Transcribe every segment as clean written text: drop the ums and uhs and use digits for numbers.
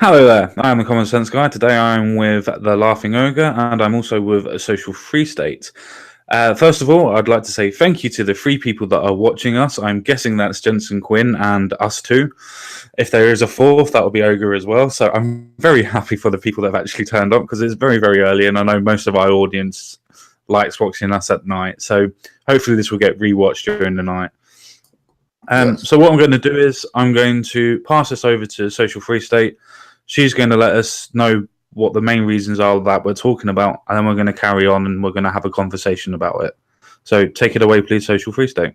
Hello there, I am the Common Senseguy. Today I'm with the Laughing Ogre and I'm also with a Social Free State. First of all, I'd like to say thank you to the three people that are watching us. I'm guessing that's Jensen Quinn and us two. If there is a fourth, that will be Ogre as well. So I'm very happy for the people that have actually turned up because it's very, very early and I know most of our audience likes watching us at night. So hopefully this will get rewatched during the night. Yes. So what I'm going to do is I'm going to pass this over to Social Free State. She's going to let us know what the main reasons are that we're talking about, and then we're going to carry on and we're going to have a conversation about it. So take it away, please, Social Free State.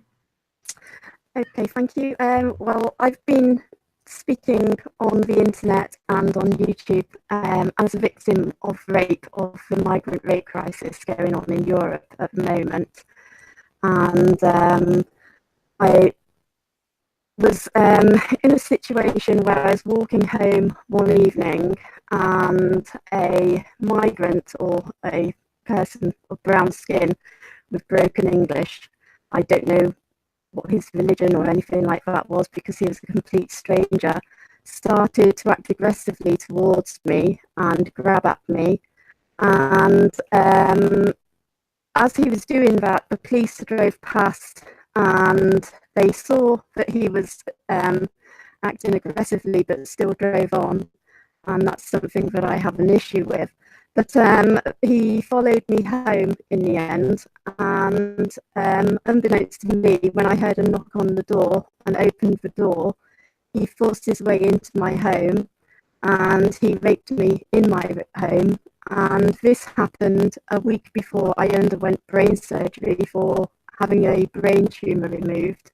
Okay, thank you. Well, I've been speaking on the internet and on YouTube as a victim of rape, of the migrant rape crisis going on in Europe at the moment. And I was in a situation where I was walking home one evening and a migrant or a person of brown skin with broken English, I don't know what his religion or anything like that was because he was a complete stranger, started to act aggressively towards me and grab at me. And as he was doing that, the police drove past and they saw that he was acting aggressively but still drove on, and that's something that I have an issue with. But he followed me home in the end, and unbeknownst to me, when I heard a knock on the door and opened the door, he forced his way into my home and he raped me in my home. And this happened a week before I underwent brain surgery for having a brain tumour removed.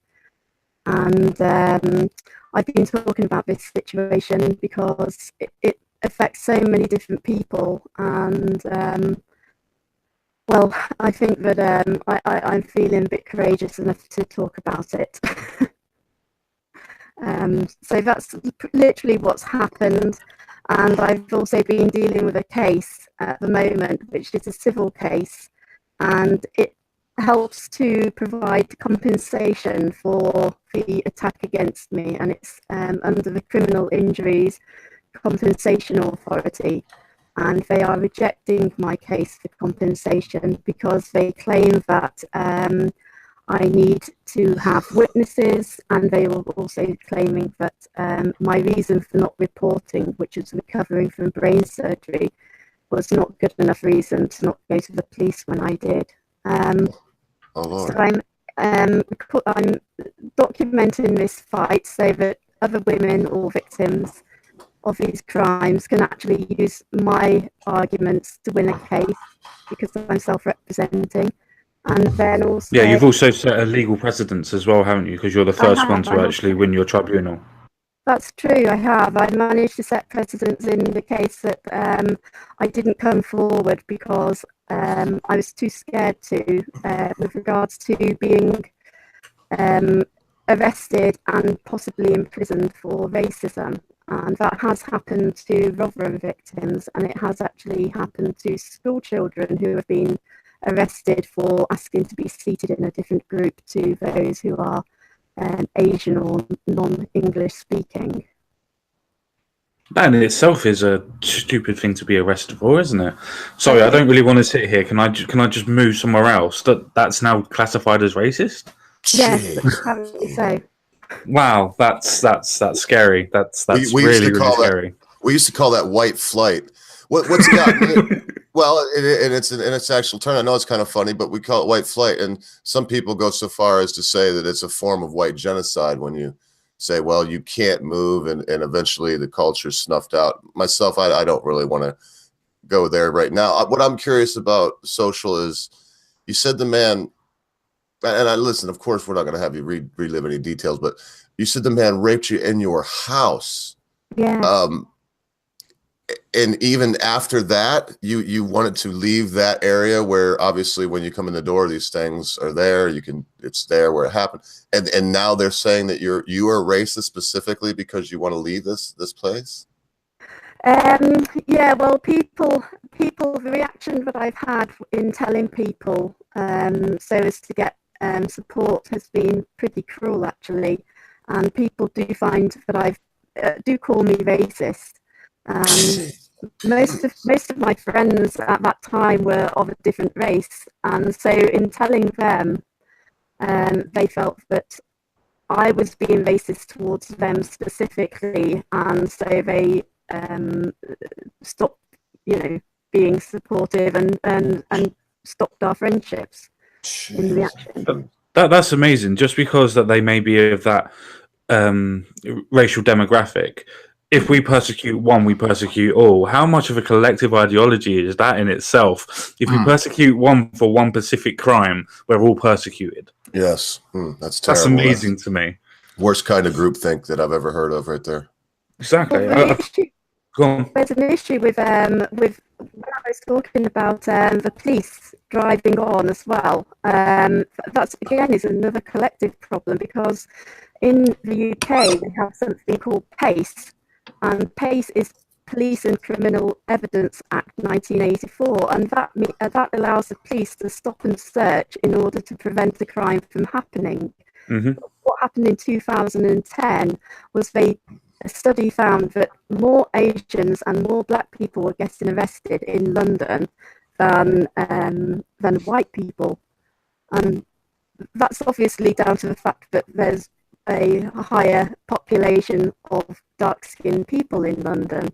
And I've been talking about this situation because it affects so many different people, and well, I think that I'm feeling a bit courageous enough to talk about it. So that's literally what's happened. And I've also been dealing with a case at the moment, which is a civil case, and it helps to provide compensation for the attack against me, and it's under the Criminal Injuries Compensation Authority, and they are rejecting my case for compensation because they claim that I need to have witnesses, and they were also claiming that my reason for not reporting, which was recovering from brain surgery, was not good enough reason to not go to the police when I did. So I'm documenting this fight so that other women or victims of these crimes can actually use my arguments to win a case because I'm self-representing. And then also... Yeah, you've also set a legal precedence as well, haven't you? Because you're the first one to actually win your tribunal. That's true, I have. I managed to set precedents in the case that I didn't come forward because I was too scared to, with regards to being arrested and possibly imprisoned for racism. And that has happened to Rotherham victims, and it has actually happened to school children who have been arrested for asking to be seated in a different group to those who are Asian or non-English speaking. That in itself is a stupid thing to be arrested for, isn't it? Sorry, I don't really want to sit here. Can I just move somewhere else? That's now classified as racist? Yes, apparently so. Wow, that's scary. That's really scary. We used to call that white flight. What's got well, and it's in its actual term. I know it's kind of funny, but we call it white flight, and some people go so far as to say that it's a form of white genocide when you say, well, you can't move, and eventually the culture's snuffed out. Myself, I don't really want to go there right now. What I'm curious about, Social, is you said the man, and I listen, of course, we're not going to have you relive any details, but you said the man raped you in your house. Yeah. And even after that, you wanted to leave that area where obviously when you come in the door, these things are there. It's there where it happened. And now they're saying that you are racist specifically because you want to leave this place. Yeah, well, people, the reaction that I've had in telling people so as to get support has been pretty cruel, actually. And people do find that do call me racist. And most of my friends at that time were of a different race, and so in telling them, they felt that I was being racist towards them specifically, and so they stopped, being supportive and stopped our friendships in reaction. That's amazing. Just because that they may be of that racial demographic, if we persecute one, we persecute all. How much of a collective ideology is that in itself? If we persecute one for one specific crime, we're all persecuted. Yes, that's terrible. That's amazing to me. Worst kind of groupthink that I've ever heard of, right there. Exactly. Well, Go on. there's an issue with when I was talking about the police driving on as well. That's again is another collective problem, because in the UK we have something called PACE, and PACE is Police and Criminal Evidence Act 1984, and that allows the police to stop and search in order to prevent a crime from happening. Mm-hmm. What happened in 2010 was a study found that more Asians and more Black people were getting arrested in London than white people, and that's obviously down to the fact that there's a higher population of dark-skinned people in London,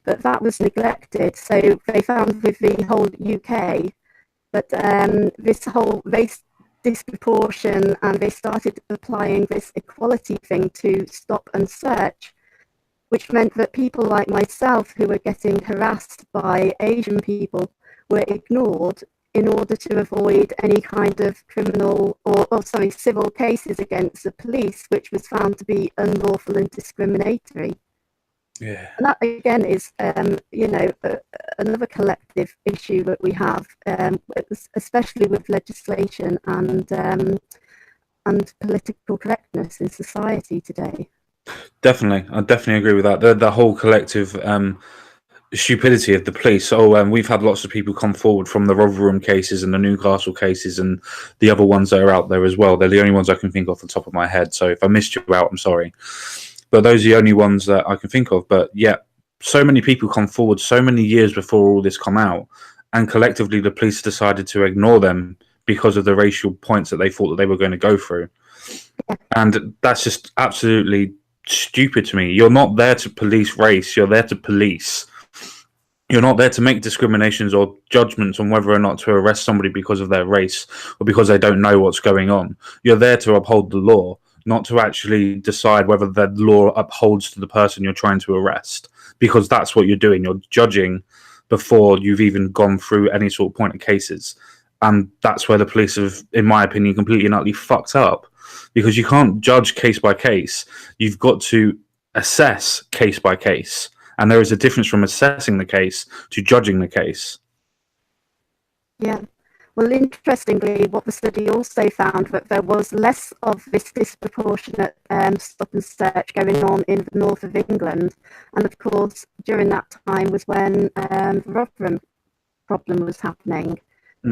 but that was neglected. So they found with the whole UK that this whole race disproportion, and they started applying this equality thing to stop and search, which meant that people like myself who were getting harassed by Asian people were ignored in order to avoid any kind of criminal civil cases against the police, which was found to be unlawful and discriminatory. Yeah. And that again is, another collective issue that we have, especially with legislation and political correctness in society today. Definitely, I definitely agree with that. The whole collective stupidity of the police. So we've had lots of people come forward from the Rotherham cases and the Newcastle cases and the other ones that are out there as well. They're the only ones I can think of off the top of my head. So if I missed you out, I'm sorry. But those are the only ones that I can think of. But yeah, so many people come forward so many years before all this come out, and collectively the police decided to ignore them because of the racial points that they thought that they were going to go through. And that's just absolutely stupid to me. You're not there to police race, you're there to police. You're not there to make discriminations or judgments on whether or not to arrest somebody because of their race or because they don't know what's going on. You're there to uphold the law, not to actually decide whether the law upholds to the person you're trying to arrest, because that's what you're doing. You're judging before you've even gone through any sort of point of cases. And that's where the police have, in my opinion, completely and utterly fucked up, because you can't judge case by case. You've got to assess case by case. And there is a difference from assessing the case to judging the case. Yeah. Well, interestingly, what the study also found, that there was less of this disproportionate stop and search going on in the north of England. And of course, during that time was when the Rotherham problem was happening.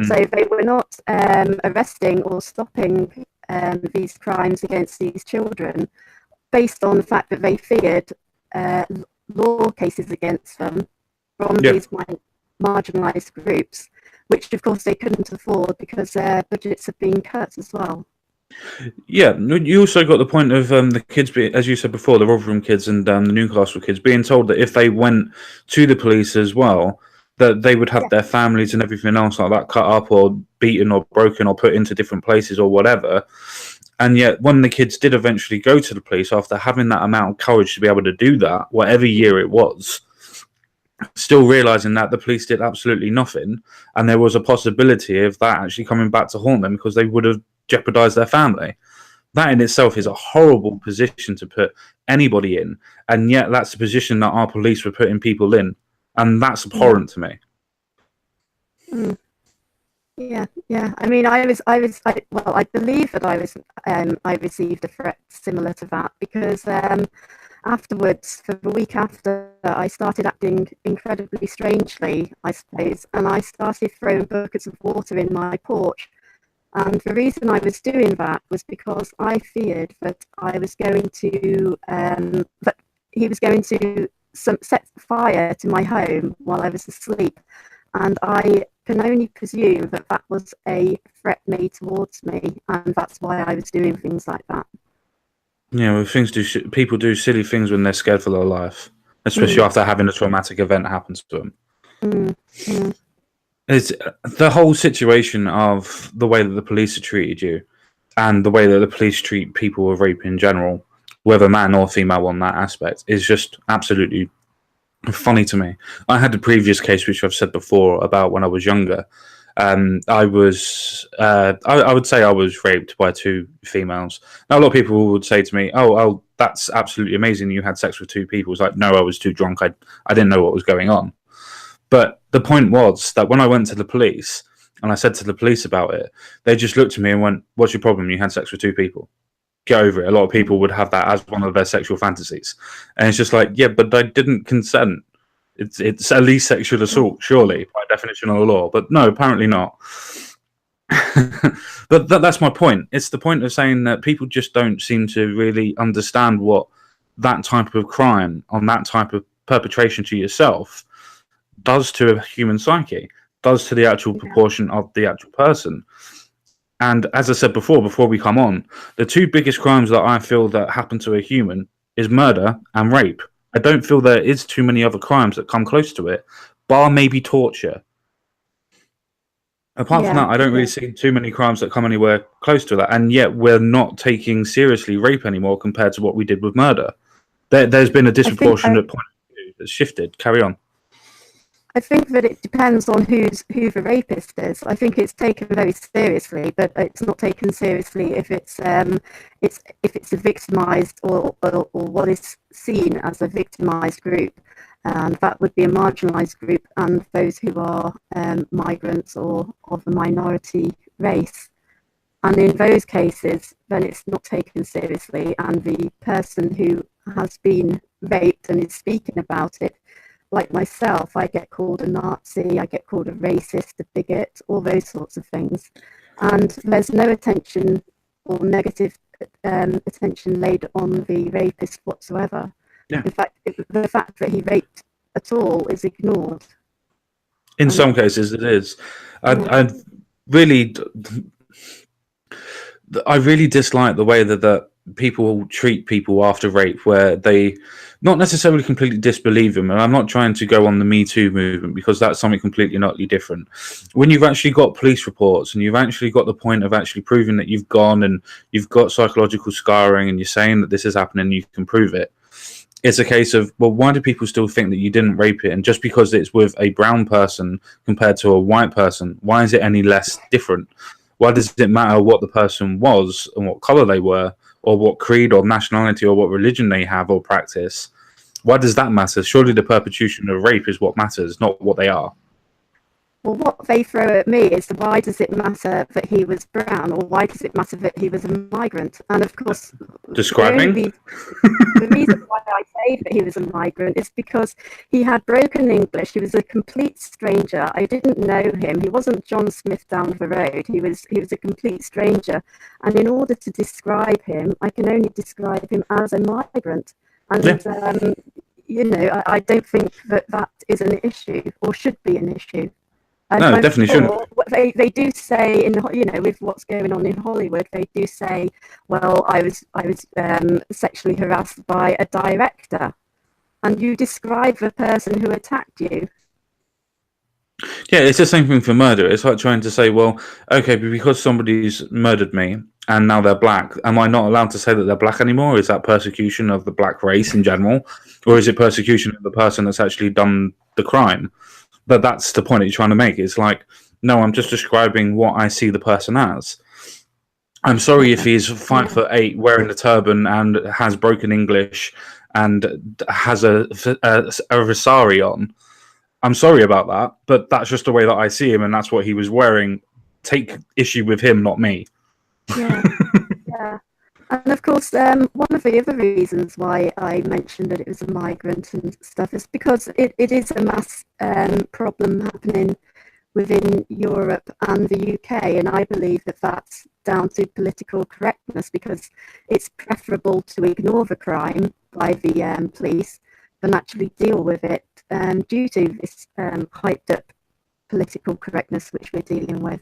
So they were not arresting or stopping these crimes against these children based on the fact that they feared law cases against them from these marginalised groups, which of course they couldn't afford because their budgets have been cut as well. Yeah, you also got the point of the kids, as you said before, the Rotherham kids and the Newcastle kids being told that if they went to the police as well, that they would have their families and everything else like that cut up or beaten or broken or put into different places or whatever. And yet when the kids did eventually go to the police after having that amount of courage to be able to do that, whatever year it was, still realizing that the police did absolutely nothing, and there was a possibility of that actually coming back to haunt them because they would have jeopardized their family. That in itself is a horrible position to put anybody in, and yet that's the position that our police were putting people in, and that's abhorrent to me. Yeah. I mean, I believe that I received a threat similar to that because afterwards, for the week after, I started acting incredibly strangely, I suppose, and I started throwing buckets of water in my porch. And the reason I was doing that was because I feared that I was going to, that he was going to set fire to my home while I was asleep, and I can only presume that that was a threat made towards me, and that's why I was doing things like that. Yeah, well, people do silly things when they're scared for their life, especially after having a traumatic event happen to them. It's the whole situation of the way that the police have treated you, and the way that the police treat people with rape in general, whether man or female on that aspect, is just absolutely funny to me. I had a previous case, which I've said before, about when I was younger. I would say I was raped by 2 females. Now, a lot of people would say to me, "Oh, that's absolutely amazing. You had sex with 2 people." It's like, no, I was too drunk. I didn't know what was going on. But the point was that when I went to the police and I said to the police about it, they just looked at me and went, "What's your problem? You had sex with 2 people. Get over it." A lot of people would have that as one of their sexual fantasies. And it's just like, yeah, but I didn't consent. It's at least sexual assault, surely, by definition of the law. But no, apparently not. But that's my point. It's the point of saying that people just don't seem to really understand what that type of crime on that type of perpetration to yourself does to a human psyche, does to the actual proportion of the actual person. And as I said before we come on, the 2 biggest crimes that I feel that happen to a human is murder and rape. I don't feel there is too many other crimes that come close to it, bar maybe torture. Apart from that, I don't really see too many crimes that come anywhere close to that, and yet we're not taking seriously rape anymore compared to what we did with murder. There's been a disproportionate point of view that's shifted. Carry on. I think that it depends on who the rapist is. I think it's taken very seriously, but it's not taken seriously if it's a victimised or what is seen as a victimised group, and that would be a marginalised group, and those who are migrants or of a minority race. And in those cases, then it's not taken seriously, and the person who has been raped and is speaking about it, like myself, I get called a Nazi, I get called a racist, a bigot, all those sorts of things. And there's no attention or negative attention laid on the rapist whatsoever. Yeah. In fact, the fact that he raped at all is ignored. In some cases, it is. I really dislike the way that people treat people after rape, where they not necessarily completely disbelieve them. And I'm not trying to go on the Me Too movement, because that's something completely and utterly different. When you've actually got police reports and you've actually got the point of actually proving that you've gone and you've got psychological scarring and you're saying that this is happening and you can prove it, it's a case of, well, why do people still think that you didn't rape it? And just because it's with a brown person compared to a white person, why is it any less different? Why does it matter what the person was and what color they were, or what creed or nationality or what religion they have or practice? Why does that matter? Surely the perpetration of rape is what matters, not what they are. Well, what they throw at me is, why does it matter that he was brown, or why does it matter that he was a migrant? And of course, describing the reason why I say that he was a migrant is because he had broken English. He was a complete stranger. I didn't know him. He wasn't John Smith down the road. He was a complete stranger. And in order to describe him, I can only describe him as a migrant. And I don't think that is an issue, or should be an issue. No, definitely shouldn't. They do say, with what's going on in Hollywood, they do say, well, I was sexually harassed by a director, and you describe the person who attacked you. Yeah, it's the same thing for murder. It's like trying to say, well, okay, but because somebody's murdered me and now they're black, am I not allowed to say that they're black anymore? Is that persecution of the black race in general, or is it persecution of the person that's actually done the crime? But that's the point that you're trying to make. It's like, no, I'm just describing what I see the person as. I'm sorry if he's 5'8", wearing a turban and has broken English and has a Rosari on. I'm sorry about that, but that's just the way that I see him, and that's what he was wearing. Take issue with him, not me. Yeah, yeah. And of course, one of the other reasons why I mentioned that it was a migrant and stuff is because it is a mass problem happening within Europe and the UK, and I believe that that's down to political correctness, because it's preferable to ignore the crime by the police and actually deal with it due to this hyped up political correctness which we're dealing with.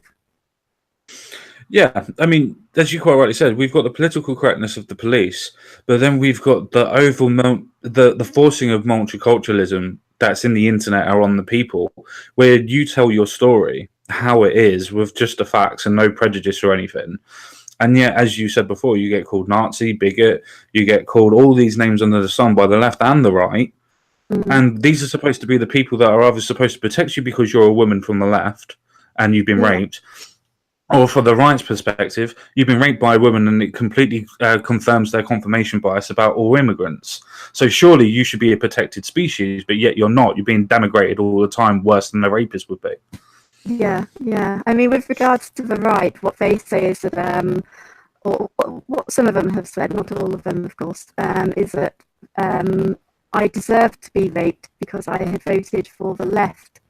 Yeah, I mean, as you quite rightly said, we've got the political correctness of the police, but then we've got the the forcing of multiculturalism that's in the internet or on the people, where you tell your story how it is with just the facts and no prejudice or anything. And yet, as you said before, you get called Nazi, bigot, you get called all these names under the sun by the left and the right. And these are supposed to be the people that are either supposed to protect you because you're a woman from the left and you've been raped, or for the right's perspective, you've been raped by a woman and it completely confirms their confirmation bias about all immigrants. So surely you should be a protected species, but yet you're not. You're being denigrated all the time, worse than the rapist would be. Yeah. I mean, with regards to the right, what they say is that, or what some of them have said, not all of them, of course, is that I deserve to be raped because I had voted for the left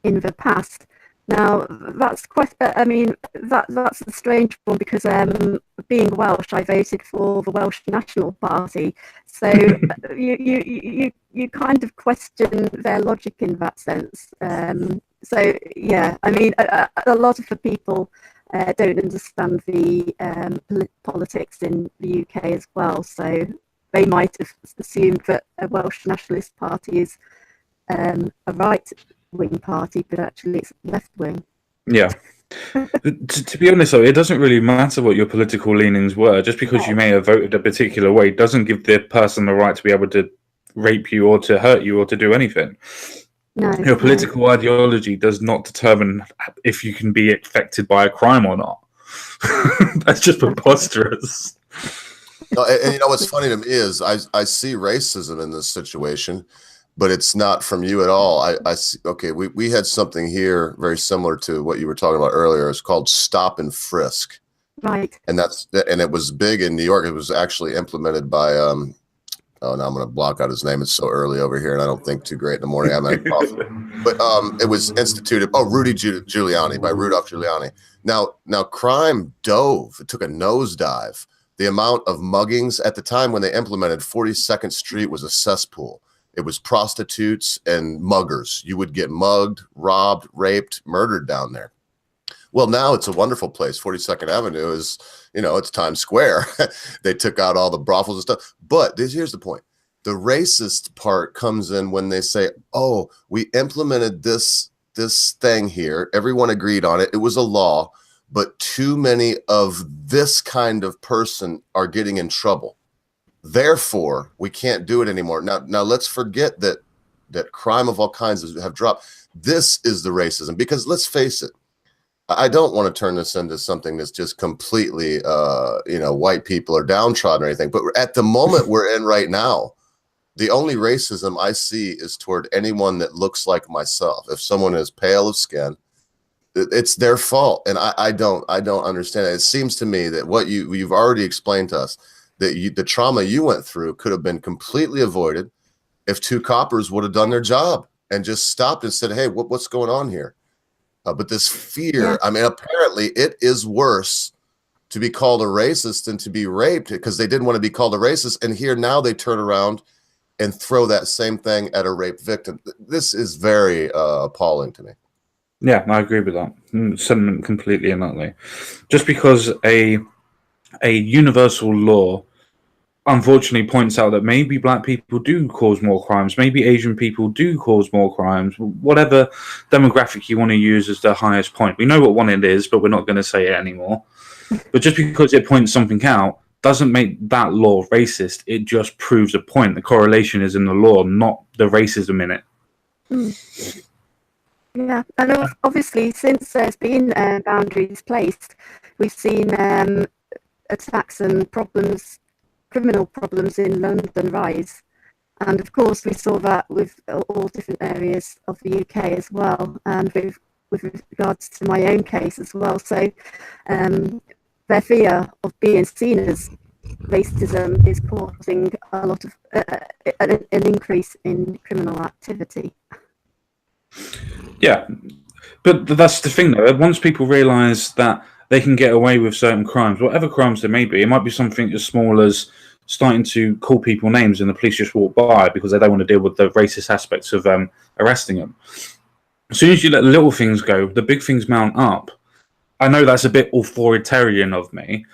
in the past. Now, that's quite, I mean, that's a strange one because being Welsh, I voted for the Welsh National Party. So you kind of question their logic in that sense. So, yeah, I mean, a lot of the people don't understand the politics in the UK as well. So they might have assumed that a Welsh Nationalist Party is a right-wing party, but actually it's left-wing. Yeah. To be honest, though, it doesn't really matter what your political leanings were. Just because you may have voted a particular way doesn't give the person the right to be able to rape you or to hurt you or to do anything. No, your political ideology does not determine if you can be affected by a crime or not. That's just preposterous. No, and you know what's funny to me is I see racism in this situation, but it's not from you at all. I see, okay, we had something here very similar to what you were talking about earlier. It's called stop and frisk. Right. And it was big in New York. It was actually implemented by oh, now I'm going to block out his name. It's so early over here, and I don't think too great in the morning. I'm having coffee. But it was instituted. Oh, Rudy Giuliani, by Rudolph Giuliani. Now crime dove. It took a nosedive. The amount of muggings at the time when they implemented 42nd Street was a cesspool. It was prostitutes and muggers. You would get mugged, robbed, raped, murdered down there. Well, now it's a wonderful place. 42nd Avenue is, you know, it's Times Square. They took out all the brothels and stuff. But here's the point. The racist part comes in when they say, oh, we implemented this thing here. Everyone agreed on it. It was a law, but too many of this kind of person are getting in trouble. Therefore, we can't do it anymore. Now let's forget that crime of all kinds have dropped. This is the racism, because let's face it. I don't want to turn this into something that's just completely, white people are downtrodden or anything. But at the moment we're in right now, the only racism I see is toward anyone that looks like myself. If someone is pale of skin, it's their fault, and I don't understand it. It seems to me that what you've already explained to us, that the trauma you went through could have been completely avoided if two coppers would have done their job and just stopped and said, "Hey, what's going on here?" But this fear, I mean, apparently it is worse to be called a racist than to be raped, because they didn't want to be called a racist. And here now they turn around and throw that same thing at a rape victim. This is very appalling to me. Yeah, I agree with that sentiment completely and utterly. Just because a universal law unfortunately points out that maybe black people do cause more crimes, maybe Asian people do cause more crimes, whatever demographic you want to use as the highest point. We know what one it is, but we're not going to say it anymore. But just because it points something out doesn't make that law racist. It just proves a point. The correlation is in the law, not the racism in it. Yeah, and obviously since there's been boundaries placed, we've seen attacks and criminal problems in London rise, and of course we saw that with all different areas of the UK as well, and with regards to my own case as well. So their fear of being seen as racism is causing a lot of an increase in criminal activity. Yeah, but that's the thing though. Once people realise that they can get away with certain crimes, whatever crimes there may be, it might be something as small as starting to call people names and the police just walk by because they don't want to deal with the racist aspects of arresting them. As soon as you let the little things go, the big things mount up. I know that's a bit authoritarian of me,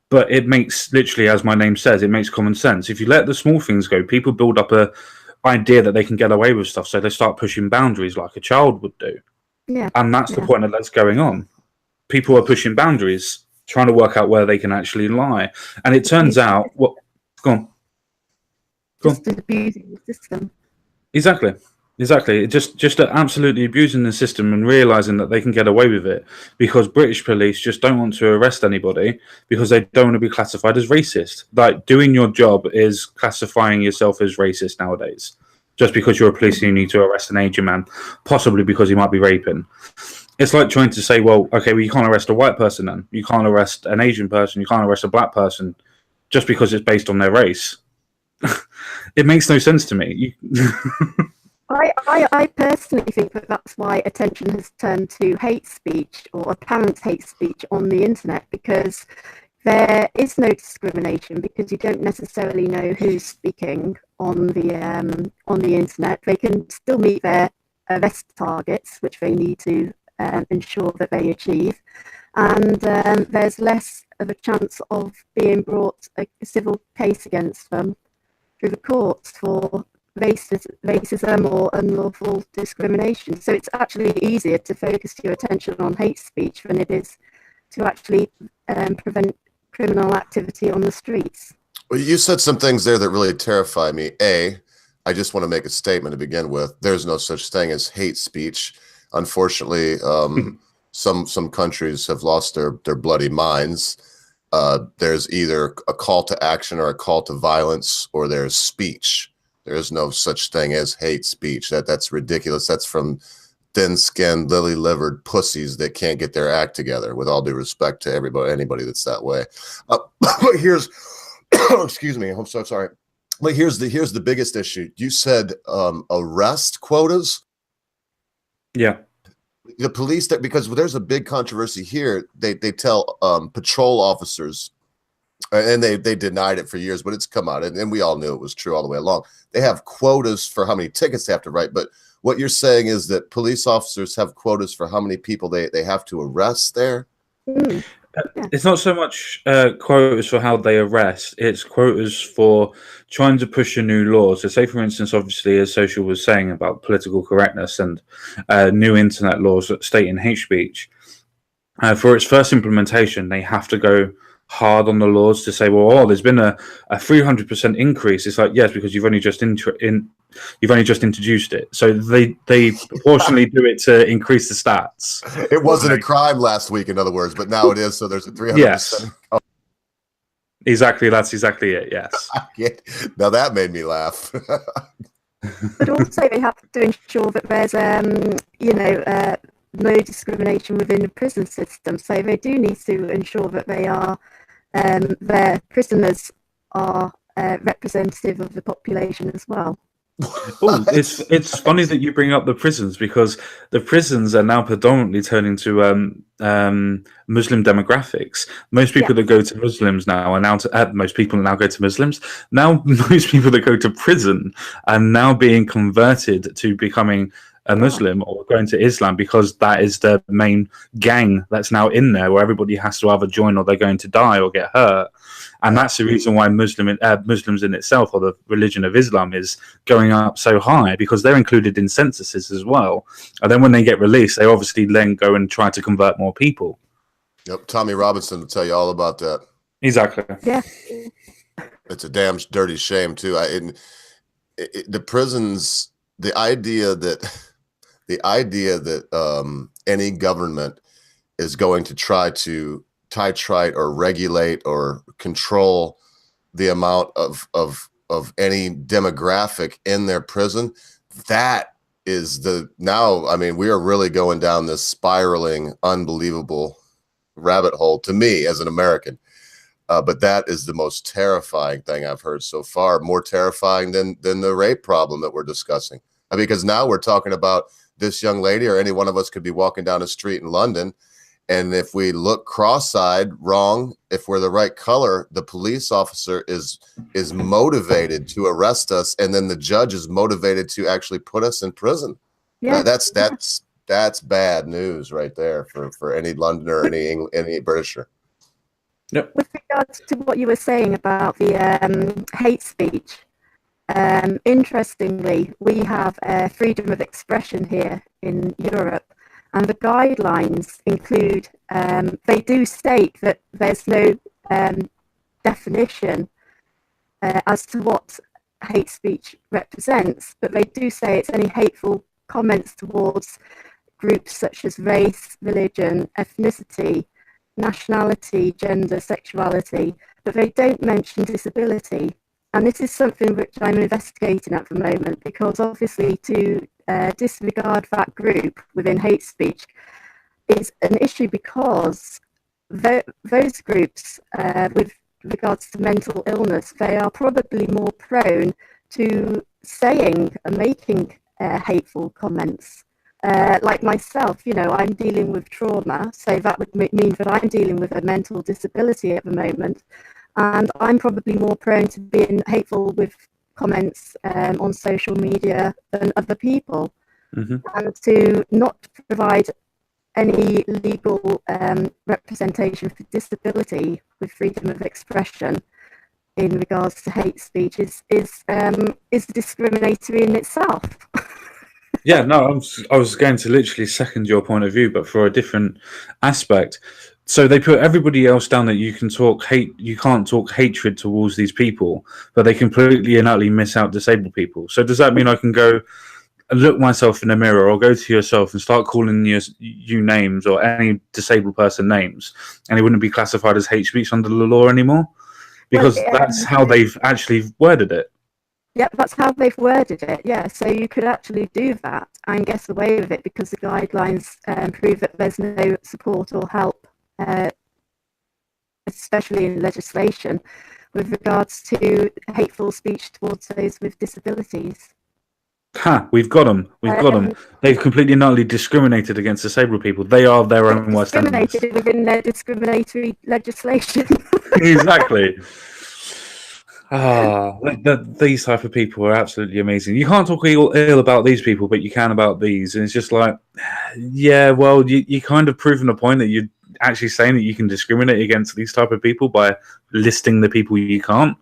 but it makes, literally, as my name says, it makes common sense. If you let the small things go, people build up a idea that they can get away with stuff, so they start pushing boundaries like a child would do. Yeah. And that's the point that's going on. People are pushing boundaries, trying to work out where they can actually lie. And it turns out, go on. Just abusing the system. Exactly. Just absolutely abusing the system and realizing that they can get away with it because British police just don't want to arrest anybody because they don't want to be classified as racist. Like, doing your job is classifying yourself as racist nowadays. Just because you're a police and you need to arrest an Asian man, possibly because he might be raping. It's like trying to say, well, okay, well, you can't arrest a white person then. You can't arrest an Asian person. You can't arrest a black person just because it's based on their race. It makes no sense to me. I personally think that that's why attention has turned to hate speech or apparent hate speech on the internet, because there is no discrimination because you don't necessarily know who's speaking on the internet. They can still meet their arrest targets, which they need to ensure that they achieve, and there's less of a chance of being brought a civil case against them through the courts for racism or unlawful discrimination. So it's actually easier to focus your attention on hate speech than it is to actually prevent criminal activity on the streets. Well, you said some things there that really terrify me. I just want to make a statement to begin with. There's no such thing as hate speech. Unfortunately, some countries have lost their bloody minds. There's either a call to action or a call to violence, or there's speech. There is no such thing as hate speech. That's ridiculous. That's from thin-skinned, lily-livered pussies that can't get their act together. With all due respect to anybody that's that way. But here's, excuse me, I'm so sorry. But here's the biggest issue. You said arrest quotas. Yeah. The police, because there's a big controversy here. They tell patrol officers, and they denied it for years, but it's come out, and we all knew it was true all the way along. They have quotas for how many tickets they have to write, but what you're saying is that police officers have quotas for how many people they have to arrest there? It's not so much quotas for how they arrest, it's quotas for trying to push a new law. So say, for instance, obviously, as Social was saying about political correctness and new internet laws stating hate speech, for its first implementation, they have to go hard on the laws to say, well, there's been a 300% increase. It's like, yes, because you've only just introduced it. So they proportionally do it to increase the stats. It wasn't a crime last week, in other words, but now it is. So there's a 300%. Yes. Exactly. That's exactly it. Yes. Now that made me laugh. But also they have to ensure that there's, no discrimination within the prison system. So they do need to ensure that they are, their prisoners are representative of the population as well. Oh, it's funny that you bring up the prisons, because the prisons are now predominantly turning to Muslim demographics. Most people that go to Muslims now are now most people now go to Muslims. Now most people that go to prison are now being converted to becoming a Muslim or going to Islam, because that is the main gang that's now in there, where everybody has to either join or they're going to die or get hurt. And that's the reason why Muslims in itself, or the religion of Islam, is going up so high, because they're included in censuses as well. And then when they get released, they obviously then go and try to convert more people. Yep, Tommy Robinson will tell you all about that. Exactly. Yeah. It's a damn dirty shame too. The prisons, the idea that any government is going to try to titrate or regulate or control the amount of any demographic in their prison, that is now, I mean, we are really going down this spiraling, unbelievable rabbit hole to me as an American. But that is the most terrifying thing I've heard so far, more terrifying than the rape problem that we're discussing. Because now we're talking about this young lady, or any one of us could be walking down the street in London, And if we look cross-eyed wrong, if we're the right color, the police officer is motivated to arrest us, and then the judge is motivated to actually put us in prison. Yeah, That's bad news right there for any Londoner, any Britisher. Yep. With regards to what you were saying about the hate speech, interestingly, we have freedom of expression here in Europe, and the guidelines include, they do state that there's no definition as to what hate speech represents, but they do say it's any hateful comments towards groups such as race, religion, ethnicity, nationality, gender, sexuality, but they don't mention disability. And this is something which I'm investigating at the moment, because obviously to disregard that group within hate speech is an issue, because those groups, with regards to mental illness, they are probably more prone to saying and making hateful comments. Like myself, I'm dealing with trauma, so that would mean that I'm dealing with a mental disability at the moment, and I'm probably more prone to being hateful with comments on social media than other people. Mm-hmm. And to not provide any legal representation for disability with freedom of expression in regards to hate speech is discriminatory in itself. Yeah, no, I was going to literally second your point of view, but for a different aspect. So they put everybody else down that you can't talk hatred towards these people, but they completely and utterly miss out disabled people. So does that mean I can go and look myself in the mirror, or go to yourself and start calling you names, or any disabled person names, and it wouldn't be classified as hate speech under the law anymore? Because that's how they've actually worded it. Yep, that's how they've worded it, yeah. So you could actually do that and get away with it, because the guidelines prove that there's no support or help, especially in legislation, with regards to hateful speech towards those with disabilities. Ha! We've got them. We've got them. They've completely and utterly discriminated against disabled people. They are their own worst enemies. Discriminated within their discriminatory legislation. Exactly. These type of people are absolutely amazing. You can't talk ill about these people, but you can about these, and it's just like, yeah, well, you kind of proven a point that you're actually saying that you can discriminate against these type of people by listing the people you can't.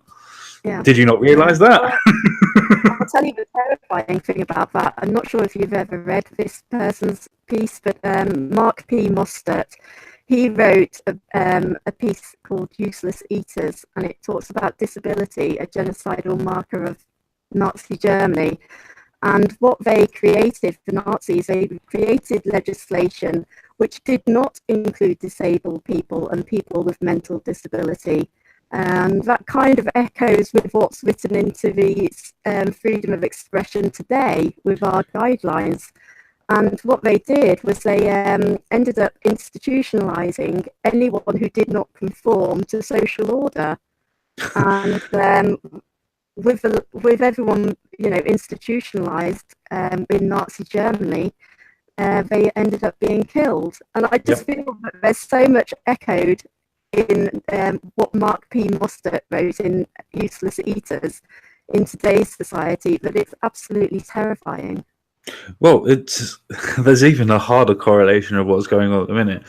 Yeah. Did you not realise that? I'll tell you the terrifying thing about that. I'm not sure if you've ever read this person's piece, but Mark P. Mostert, he wrote a piece called Useless Eaters, and it talks about disability, a genocidal marker of Nazi Germany. And what they created, the Nazis, they created legislation which did not include disabled people and people with mental disability. And that kind of echoes with what's written into the freedom of expression today with our guidelines. And what they did was they ended up institutionalizing anyone who did not conform to social order. And with everyone, institutionalized in Nazi Germany, they ended up being killed. And I just feel that there's so much echoed in what Mark P. Mostert wrote in Useless Eaters in today's society, that it's absolutely terrifying. Well, there's even a harder correlation of what's going on at the minute.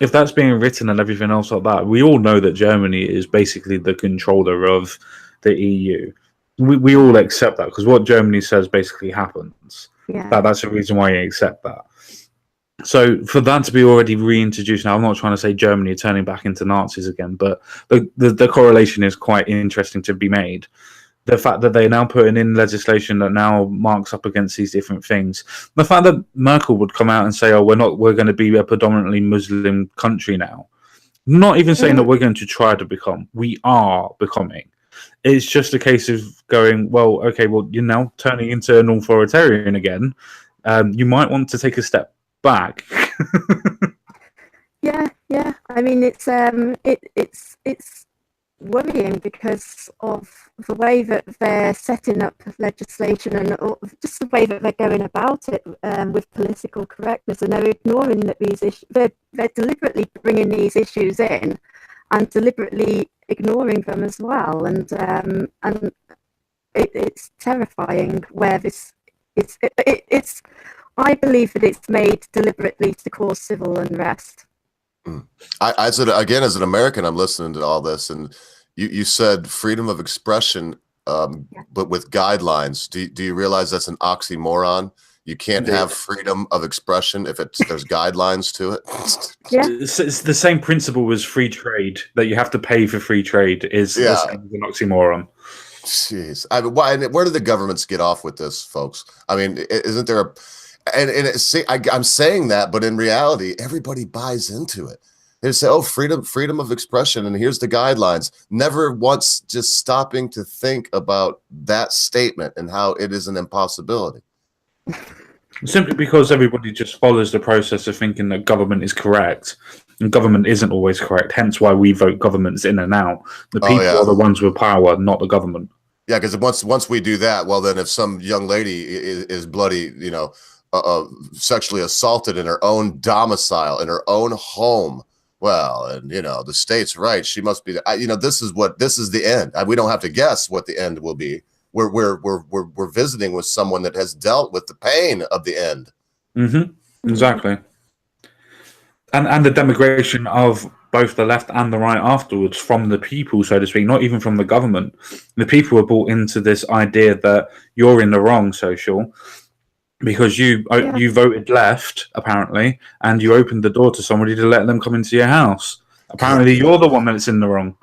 If that's being written and everything else like that, we all know that Germany is basically the controller of the EU. We all accept that, because what Germany says basically happens. Yeah. That's the reason why you accept that. So for that to be already reintroduced now, I'm not trying to say Germany are turning back into Nazis again, but the correlation is quite interesting to be made. The fact that they're now putting in legislation that now marks up against these different things. The fact that Merkel would come out and say, we're going to be a predominantly Muslim country now. Not even saying that we're going to try to become. We are becoming. It's just a case of going, you're now turning into an authoritarian again. You might want to take a step back. Yeah. I mean, it's worrying because of the way that they're setting up legislation and just the way that they're going about it with political correctness, and they're ignoring that these issues. They're deliberately bringing these issues in and deliberately ignoring them as well, and it's terrifying where this is. It's I believe that it's made deliberately to cause civil unrest. As an American, I'm listening to all this, and you said freedom of expression, but with guidelines. Do you realize that's an oxymoron? You can't have freedom of expression if there's guidelines to it. Yeah, it's the same principle as free trade, that you have to pay for free trade is the same as an oxymoron. Jeez, where do the governments get off with this, folks? I mean, isn't there I'm saying that, but in reality, everybody buys into it. They say, "Oh, freedom of expression," and here's the guidelines. Never once just stopping to think about that statement and how it is an impossibility. Simply because everybody just follows the process of thinking that government is correct, and government isn't always correct. Hence why we vote governments in and out. The people are the ones with power, not the government. Yeah, because once we do that, well, then if some young lady is bloody, sexually assaulted in her own domicile, in her own home, well, and the state's right. She must be. This is the end. We don't have to guess what the end will be. We're visiting with someone that has dealt with the pain of the end. Mm-hmm. Exactly. And the demigration of both the left and the right afterwards from the people, so to speak, not even from the government. The people were brought into this idea that you're in the wrong, social, because you voted left, apparently, and you opened the door to somebody to let them come into your house. Apparently, you're the one that's in the wrong.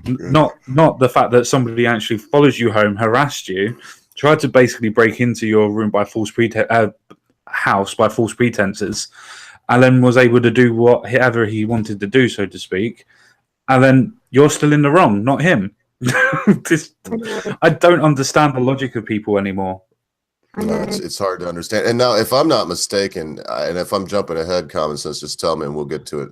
Not the fact that somebody actually follows you home, harassed you, tried to basically break into your room by house by false pretenses, and then was able to do whatever he wanted to do, so to speak. And then you're still in the wrong, not him. I don't understand the logic of people anymore. No, it's hard to understand. And now, if I'm not mistaken, and if I'm jumping ahead, Common Sense, just tell me and we'll get to it.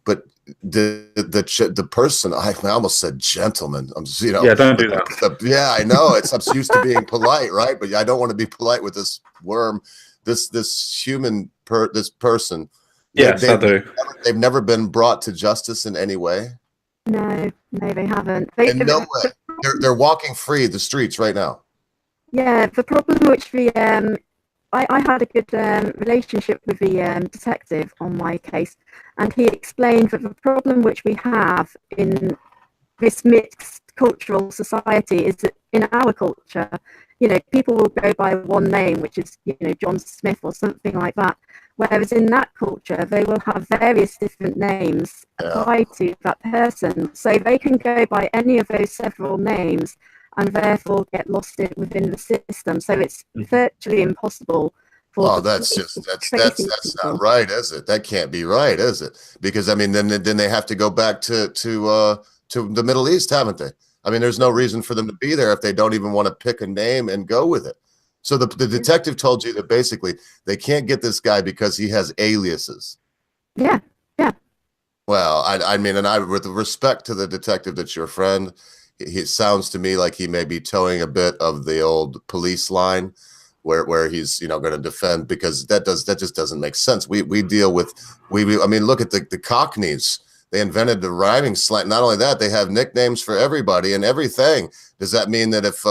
But the person, I almost said gentleman. I'm just, yeah, don't do that. Yeah, I know. I'm used to being polite, right? But I don't want to be polite with this worm, this person. Yes, I do. They've never been brought to justice in any way. No, they haven't. In no way. They're walking free the streets right now. Yeah, the problem which I had a good relationship with the detective on my case, and he explained that the problem which we have in this mixed cultural society is that in our culture, people will go by one name, which is, John Smith or something like that. Whereas in that culture, they will have various different names applied to that person. So they can go by any of those several names and therefore get lost within the system. So it's virtually impossible. That's not right, is it? That can't be right, is it? Because then they have to go back to the Middle East, haven't they? I mean, there's no reason for them to be there if they don't even want to pick a name and go with it. So the detective told you that basically they can't get this guy because he has aliases. Yeah. Well, I mean, with respect to the detective that's your friend, it sounds to me like he may be towing a bit of the old police line, where he's going to defend, because that just doesn't make sense. We deal with I mean, look at the Cockneys. They invented the rhyming slang. Not only that, they have nicknames for everybody and everything. Does that mean that if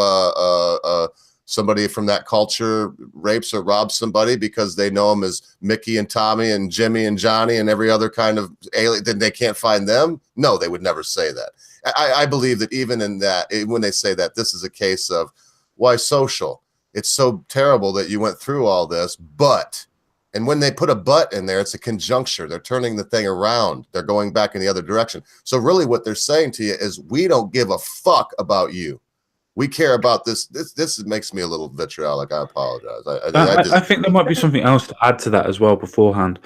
somebody from that culture rapes or robs somebody because they know them as Mickey and Tommy and Jimmy and Johnny and every other kind of alien, then they can't find them? No, they would never say that. I believe that even in that, when they say that, this is a case of, why social? It's so terrible that you went through all this, but, and when they put a but in there, it's a conjuncture. They're turning the thing around. They're going back in the other direction. So really what they're saying to you is, we don't give a fuck about you. We care about this. This makes me a little vitriolic. I apologize. I think there might be something else to add to that as well beforehand.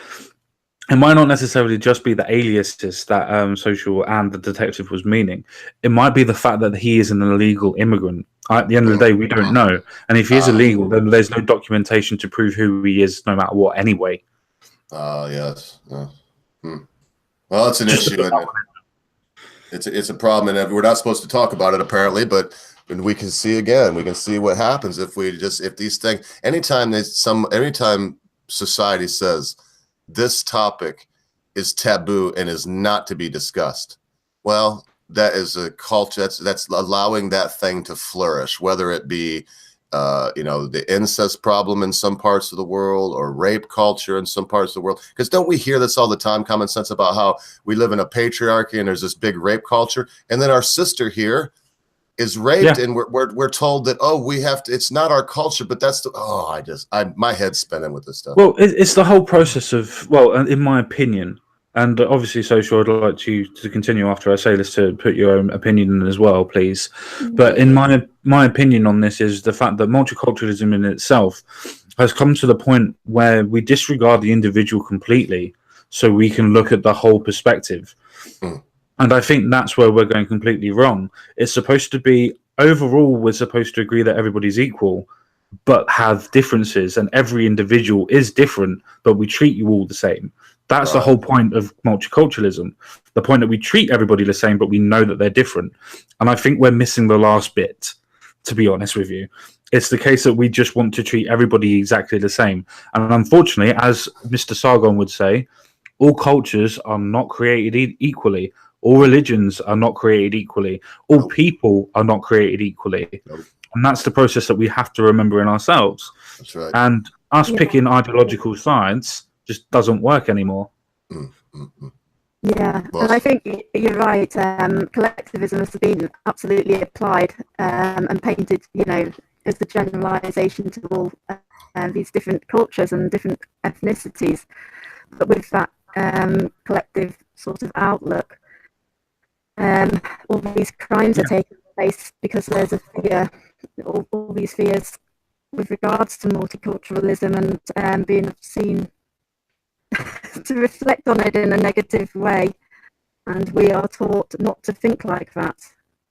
It might not necessarily just be the aliases that social and the detective was meaning. It might be the fact that he is an illegal immigrant. At the end of the day, we don't know. And if he is illegal, then there's no documentation to prove who he is, no matter what, anyway. Yes. Well, that's an issue, isn't it? It's a problem, and we're not supposed to talk about it apparently, but we can see again. We can see what happens if these things. Anytime society says this topic is taboo and is not to be discussed, well, that is a culture. That's allowing that thing to flourish, whether it be the incest problem in some parts of the world or rape culture in some parts of the world. Because don't we hear this all the time, Common Sense, about how we live in a patriarchy and there's this big rape culture, and then our sister here is raped, and we're told that, oh, we have to, it's not our culture, but that's my head's spinning with this stuff. Well, it's the whole process of, in my opinion, and obviously, Social, I'd like you to continue after I say this to put your own opinion in as well, please. But in my opinion on this is the fact that multiculturalism in itself has come to the point where we disregard the individual completely so we can look at the whole perspective. And I think that's where we're going completely wrong. It's supposed to be, overall, we're supposed to agree that everybody's equal, but have differences, and every individual is different, but we treat you all the same. That's the whole point of multiculturalism. The point that we treat everybody the same, but we know that they're different. And I think we're missing the last bit, to be honest with you. It's the case that we just want to treat everybody exactly the same. And unfortunately, as Mr. Sargon would say, all cultures are not created equally. All religions are not created equally. All people are not created equally. And that's the process that we have to remember in ourselves. That's right. And us picking ideological sides just doesn't work anymore. Yeah, and I think you're right. Collectivism has been absolutely applied and painted, as the generalization to all these different cultures and different ethnicities. But with that collective sort of outlook, all these crimes are taking place because there's a fear, all these fears with regards to multiculturalism and being seen to reflect on it in a negative way, and we are taught not to think like that,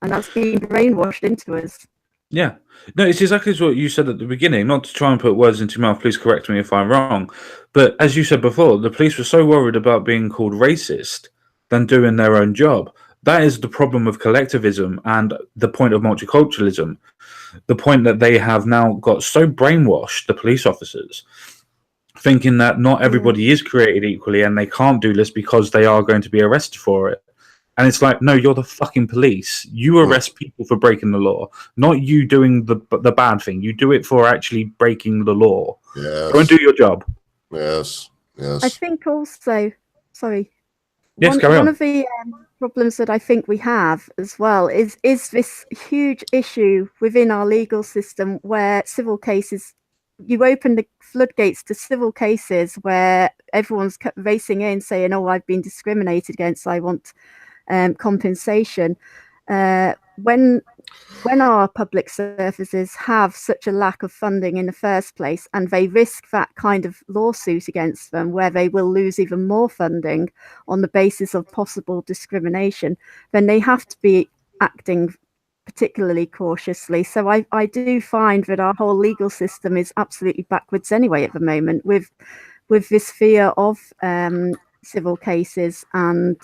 and that's being brainwashed into us. Yeah, no, it's exactly what you said at the beginning. Not to try and put words into your mouth, please correct me if I'm wrong, but as you said before, the police were so worried about being called racist than doing their own job. That is the problem of collectivism and the point of multiculturalism. The point that they have now got so brainwashed, the police officers, thinking that not everybody is created equally and they can't do this because they are going to be arrested for it. And it's like, no, you're the fucking police. You arrest people for breaking the law, not you doing the bad thing. You do it for actually breaking the law. Yes. Go and do your job. Yes. I think also, sorry. Yes, carry on. One of the problems that I think we have as well is this huge issue within our legal system where civil cases, you open the floodgates to civil cases where everyone's racing in saying, oh, I've been discriminated against, I want compensation. When our public services have such a lack of funding in the first place, and they risk that kind of lawsuit against them where they will lose even more funding on the basis of possible discrimination, then they have to be acting particularly cautiously. So I do find that our whole legal system is absolutely backwards anyway at the moment, with this fear of civil cases and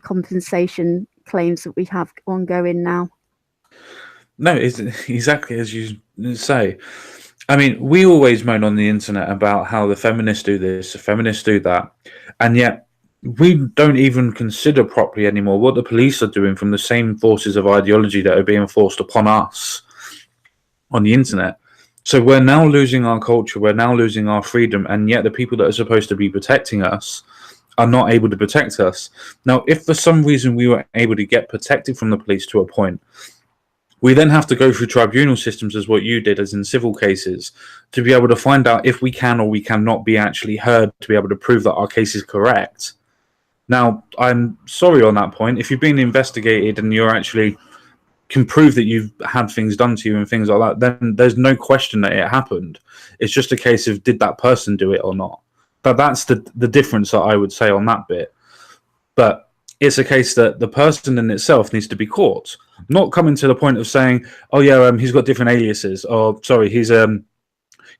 compensation claims that we have ongoing now. No, it's exactly as you say. I mean, we always moan on the internet about how the feminists do this, the feminists do that, and yet we don't even consider properly anymore what the police are doing from the same forces of ideology that are being forced upon us on the internet. So we're now losing our culture, we're now losing our freedom, and yet the people that are supposed to be protecting us are not able to protect us. Now, if for some reason we were able to get protected from the police to a point, we then have to go through tribunal systems as what you did, as in civil cases, to be able to find out if we can or we cannot be actually heard, to be able to prove that our case is correct. Now, I'm sorry on that point. If you've been investigated and you're actually can prove that you've had things done to you and things like that, then there's no question that it happened. It's just a case of did that person do it or not. But that's the difference that I would say on that bit. But it's a case that the person in itself needs to be caught, not coming to the point of saying, oh yeah, he's got different aliases, or sorry, he's an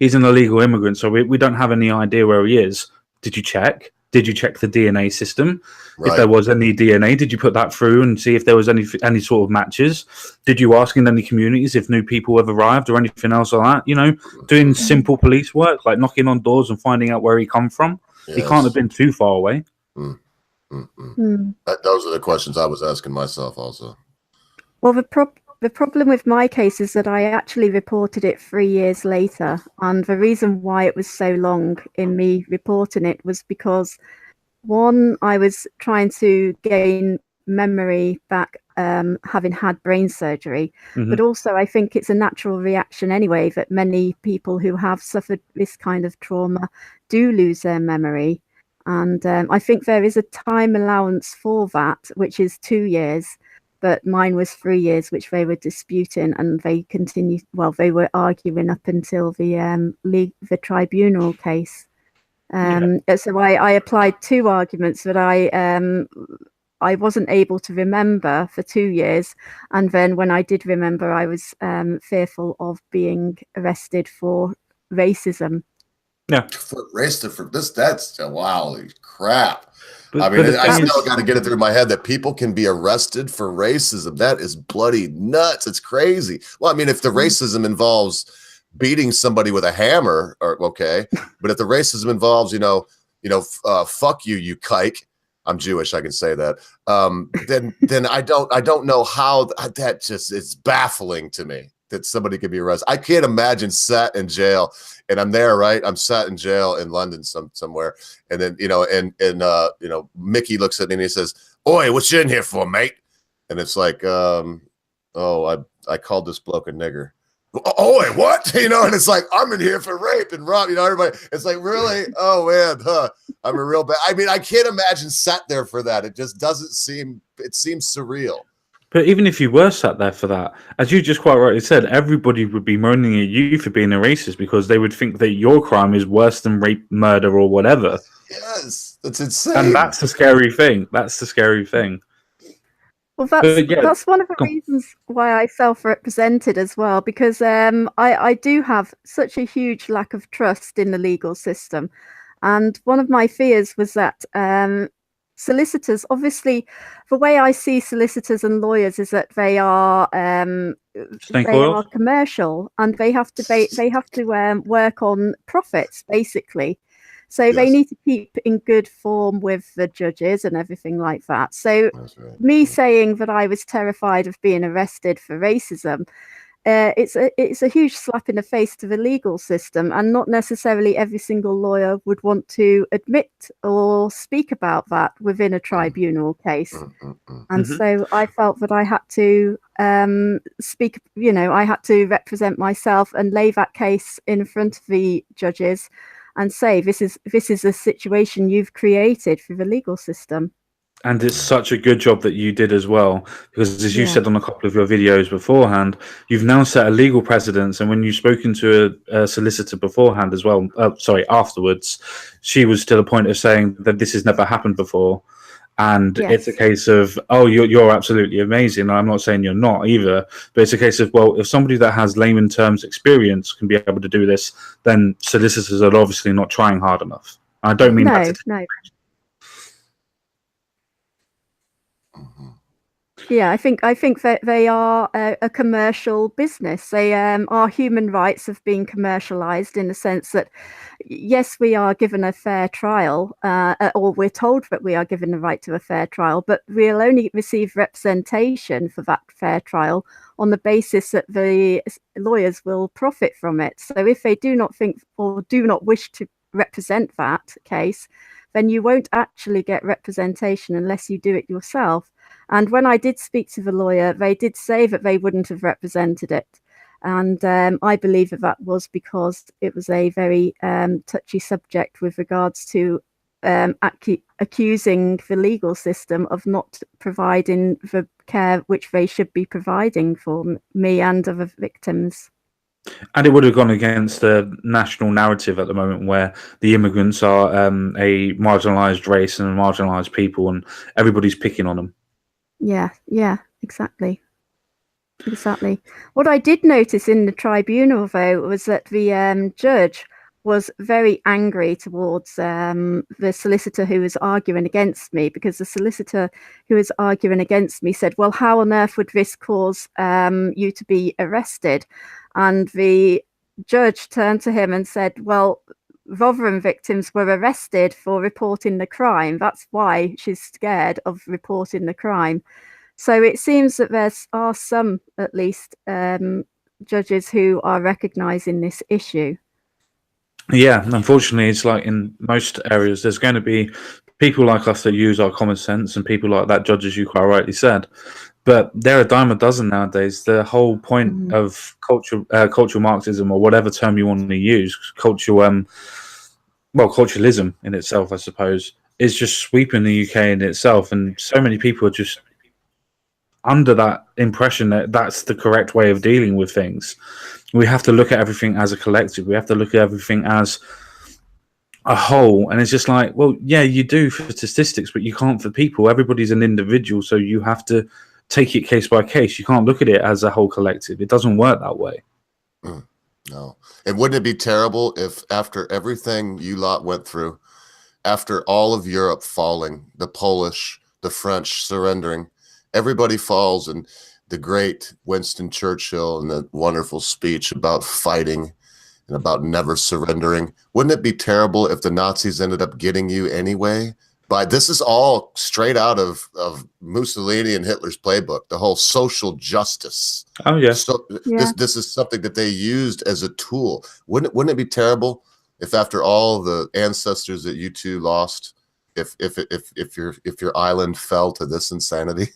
illegal immigrant, so we don't have any idea where he is. Did you check? Did you check the DNA system? Right. If there was any DNA, did you put that through and see if there was any sort of matches? Did you ask in any communities if new people have arrived or anything else like that? You know, doing simple police work, like knocking on doors and finding out where he come from. Yes. He can't have been too far away. Those are the questions I was asking myself also. Well, the problem with my case is that I actually reported it 3 years later, and the reason why it was so long in me reporting it was because, one, I was trying to gain memory back, having had brain surgery, but also I think it's a natural reaction anyway that many people who have suffered this kind of trauma do lose their memory. And I think there is a time allowance for that, which is 2 years, but mine was 3 years, which they were disputing, and they continued. Well, they were arguing up until the tribunal case. So I applied 2 arguments that I wasn't able to remember for 2 years, and then when I did remember, I was fearful of being arrested for racism. Yeah, for this, that's wow, crap. I mean, I still got to get it through my head that people can be arrested for racism. That is bloody nuts. It's crazy. Well, I mean, if the racism involves beating somebody with a hammer, or okay, but if the racism involves, fuck you, you kike. I'm Jewish, I can say that. Then I don't know how that just is baffling to me that somebody could be arrested. I can't imagine sat in jail, and I'm there, right? I'm sat in jail in London somewhere, and then and Mickey looks at me and he says, "Oi, what you in here for, mate?" And it's like, I called this bloke a nigger. Oi, what? And it's like, I'm in here for rape and rob. Everybody. It's like, really? Oh man, I'm a real bad. I mean, I can't imagine sat there for that. It just doesn't seem. It seems surreal. But even if you were sat there for that, as you just quite rightly said, everybody would be moaning at you for being a racist because they would think that your crime is worse than rape, murder, or whatever. Yes, that's insane. And that's the scary thing. That's the scary thing. Well, that's one of the reasons why I self-represented as well, because I do have such a huge lack of trust in the legal system. And one of my fears was that solicitors, obviously, the way I see solicitors and lawyers is that they are commercial, and they have to work on profits, basically. So they need to keep in good form with the judges and everything like that. So me saying that I was terrified of being arrested for racism, it's a huge slap in the face to the legal system, and not necessarily every single lawyer would want to admit or speak about that within a tribunal case. And so I felt that I had to speak, I had to represent myself and lay that case in front of the judges and say, this is a situation you've created for the legal system. And it's such a good job that you did as well, because as you said on a couple of your videos beforehand, you've now set a legal precedence. And when you've spoken to a solicitor beforehand as well, afterwards, she was to the point of saying that this has never happened before. And it's a case of, you're absolutely amazing. I'm not saying you're not either, but it's a case of, well, if somebody that has layman terms experience can be able to do this, then solicitors are obviously not trying hard enough. I don't mean that. No. Yeah, I think that they are a commercial business. They our human rights have been commercialized in the sense that, yes, we are given a fair trial, or we're told that we are given the right to a fair trial, but we'll only receive representation for that fair trial on the basis that the lawyers will profit from it. So if they do not think or do not wish to represent that case, then you won't actually get representation unless you do it yourself. And when I did speak to the lawyer, they did say that they wouldn't have represented it. And I believe that was because it was a very touchy subject with regards to accusing the legal system of not providing the care which they should be providing for me and other victims. And it would have gone against the national narrative at the moment where the immigrants are a marginalised race and marginalised people, and everybody's picking on them. Yeah, exactly. What I did notice in the tribunal, though, was that the judge was very angry towards the solicitor who was arguing against me, because the solicitor who was arguing against me said, well, how on earth would this cause you to be arrested? And the judge turned to him and said, well, Rotherham victims were arrested for reporting the crime. That's why she's scared of reporting the crime. So it seems that there are some, at least, judges who are recognising this issue. Yeah, unfortunately, it's like in most areas, there's going to be people like us that use our common sense and people like that, judges, you quite rightly said. But they're a dime a dozen nowadays. The whole point of cultural Marxism, or whatever term you want to use, culturalism in itself, I suppose, is just sweeping the UK in itself. And so many people are just under that impression that that's the correct way of dealing with things. We have to look at everything as a collective. We have to look at everything as a whole. And it's just like, well, yeah, you do for statistics, but you can't for people. Everybody's an individual, so you have to take it case by case. You can't look at it as a whole collective. It doesn't work that way. No. And wouldn't it be terrible if after everything you lot went through, after all of Europe falling, the Polish, the French surrendering, everybody falls, and the great Winston Churchill and the wonderful speech about fighting and about never surrendering. Wouldn't it be terrible if the Nazis ended up getting you anyway? But this is all straight out of Mussolini and Hitler's playbook, the whole social justice. Oh, yeah. So this is something that they used as a tool. Wouldn't it be terrible if after all the ancestors that you two lost, if your island fell to this insanity?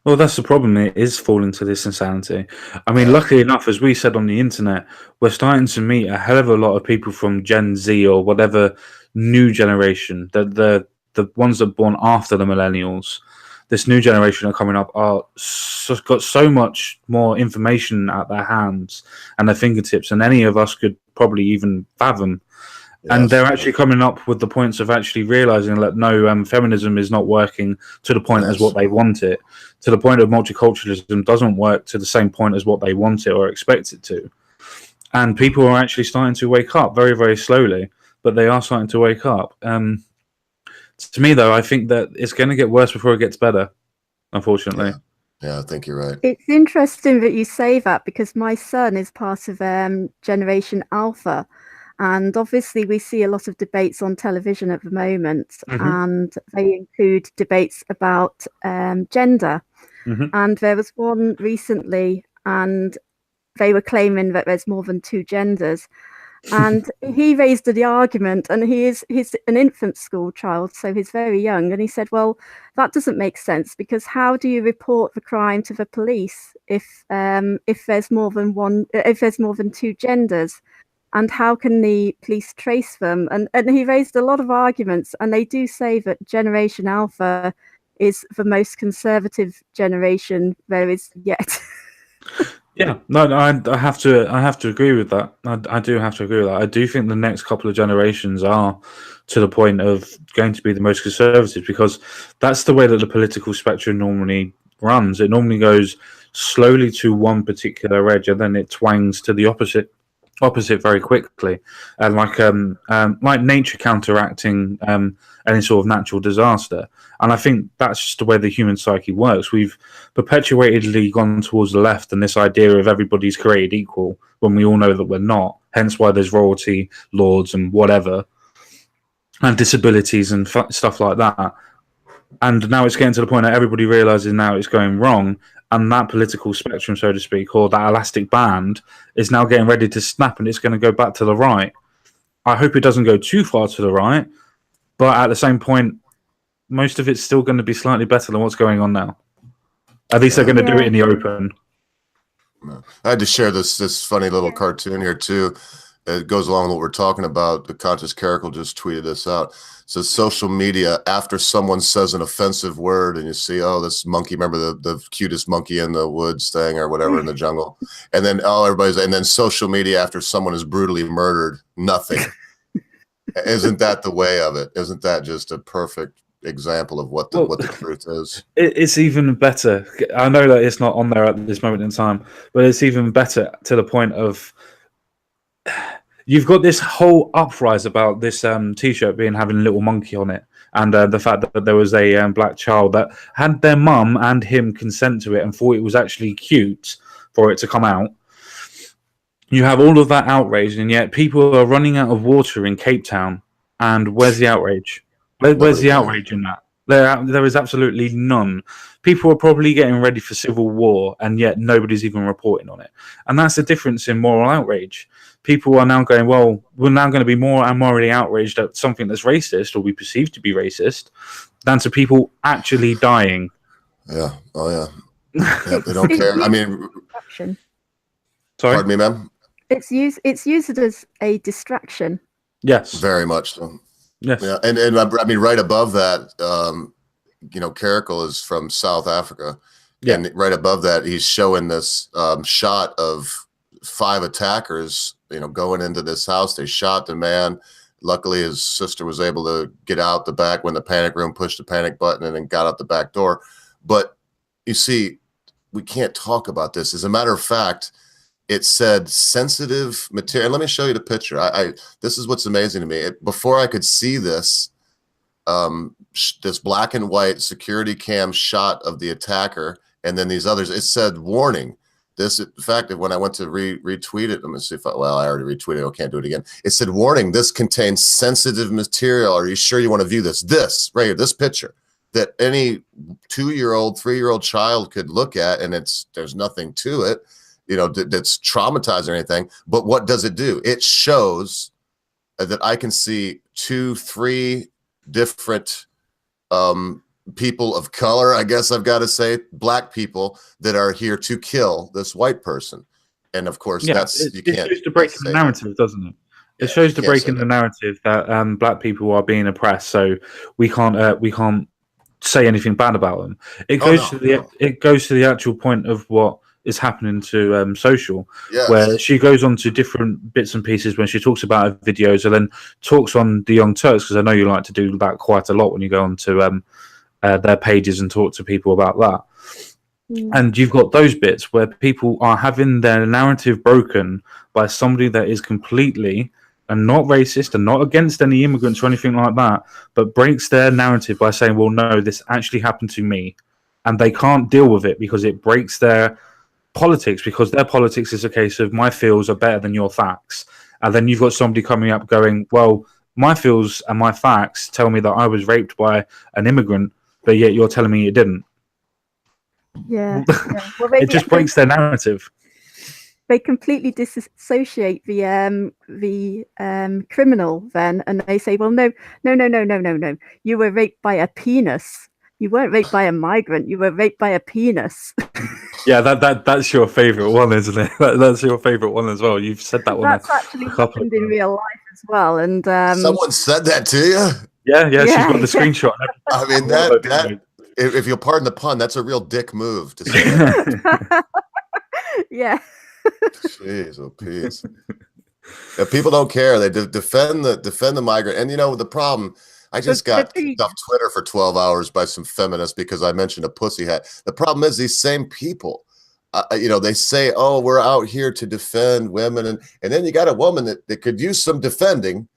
Well, that's the problem. It is falling to this insanity. I mean, luckily enough, as we said on the internet, we're starting to meet a hell of a lot of people from Gen Z or whatever new generation. The ones that are born after the millennials. This new generation are coming up are got so much more information at their hands and their fingertips than any of us could probably even fathom. Yes. And they're actually coming up with the points of actually realizing that no, feminism is not working to the point as what they want it. To the point of multiculturalism doesn't work to the same point as what they want it or expect it to. And people are actually starting to wake up very, very slowly, but they are starting to wake up. To me, though, I think that it's going to get worse before it gets better, unfortunately. Yeah, I think you're right. It's interesting that you say that, because my son is part of Generation Alpha. And obviously, we see a lot of debates on television at the moment, and they include debates about gender. And there was one recently, and they were claiming that there's more than 2 genders. And he raised the argument, and he's an infant school child, so he's very young. And he said, well, that doesn't make sense, because how do you report the crime to the police if there's more than 2 genders? And how can the police trace them? And he raised a lot of arguments, and they do say that Generation Alpha is the most conservative generation there is yet. Yeah, no, I have to agree with that. I do have to agree with that. I do think the next couple of generations are to the point of going to be the most conservative, because that's the way that the political spectrum normally runs. It normally goes slowly to one particular edge, and then it twangs to the opposite very quickly, and like nature counteracting any sort of natural disaster. And I think that's just the way the human psyche works. We've perpetuatedly gone towards the left, and this idea of everybody's created equal when we all know that we're not. Hence why there's royalty, lords, and whatever, and disabilities and stuff like that. And now it's getting to the point that everybody realizes now it's going wrong. And that political spectrum, so to speak, or that elastic band, is now getting ready to snap, and it's going to go back to the right. I hope it doesn't go too far to the right, but at the same point, most of it's still going to be slightly better than what's going on now. At least they're going to do it in the open. I had to share this funny little cartoon here, too. It goes along with what we're talking about. The Conscious Caracal just tweeted this out. It says social media, after someone says an offensive word, and you see, oh, this monkey, remember the cutest monkey in the woods thing or whatever in the jungle, and then and then social media after someone is brutally murdered, nothing. Isn't that the way of it? Isn't that just a perfect example of what the truth is? It's even better. I know that it's not on there at this moment in time, but it's even better to the point of you've got this whole uprise about this T-shirt being having a little monkey on it, and the fact that there was a black child that had their mum and him consent to it and thought it was actually cute for it to come out. You have all of that outrage, and yet people are running out of water in Cape Town. And where's the outrage? Where's the outrage in that? There is absolutely none. People are probably getting ready for civil war, and yet nobody's even reporting on it. And that's the difference in moral outrage. People are now going, well, we're now going to be more and morally outraged at something that's racist or we perceive to be racist than to people actually dying. Yeah. Oh, yeah. They don't care. I mean, sorry? Pardon me, ma'am? It's used as a distraction. Yes. Very much so. Yes. Yeah. And I mean, right above that, Caracal is from South Africa. Yeah. And right above that, he's showing this shot of 5 attackers, going into this house. They shot the man. Luckily, his sister was able to get out the back when the panic room pushed the panic button and then got out the back door. But you see, we can't talk about this. As a matter of fact, it said sensitive material. And let me show you the picture. This is what's amazing to me. Before I could see this, this black and white security cam shot of the attacker, and then these others, it said warning. This, in fact, when I went to retweet it, let me see if I already retweeted it. I can't do it again. It said, warning, this contains sensitive material. Are you sure you want to view this? This right here, this picture that any 2-year-old, 3-year-old child could look at, and there's nothing to it, that's traumatizing or anything. But what does it do? It shows that I can see 2, 3 different people of color, I guess I've got to say, black people that are here to kill this white person. And of course, it shows the break in the narrative, doesn't it? It shows the break in the narrative that black people are being oppressed, so we can't say anything bad about them. It goes to the actual point of what is happening to Social, where she goes on to different bits and pieces when she talks about her videos, and then talks on the Young Turks, because I know you like to do that quite a lot when you go on to their pages and talk to people about that. And you've got those bits where people are having their narrative broken by somebody that is completely and not racist and not against any immigrants or anything like that, but breaks their narrative by saying, well, no, this actually happened to me. And they can't deal with it because it breaks their politics, because their politics is a case of my feels are better than your facts. And then you've got somebody coming up going, well, my feels and my facts tell me that I was raped by an immigrant, but yet you're telling me you didn't. Yeah. Well, it just breaks their narrative. They completely disassociate the criminal then, and they say, well, no. You were raped by a penis. You weren't raped by a migrant. You were raped by a penis. Yeah, that's your favourite one, isn't it? That's your favourite one as well. You've said that one. That's actually happened in real life as well. And someone said that to you? Yeah, she's got the screenshot. I mean, that if you'll pardon the pun, that's a real dick move to say that. Yeah. Jeez, oh, peace. Yeah, people don't care. They defend the migrant. And the problem, I just got kicked off Twitter for 12 hours by some feminists because I mentioned a pussy hat. The problem is these same people, they say, oh, we're out here to defend women. And then you got a woman that could use some defending.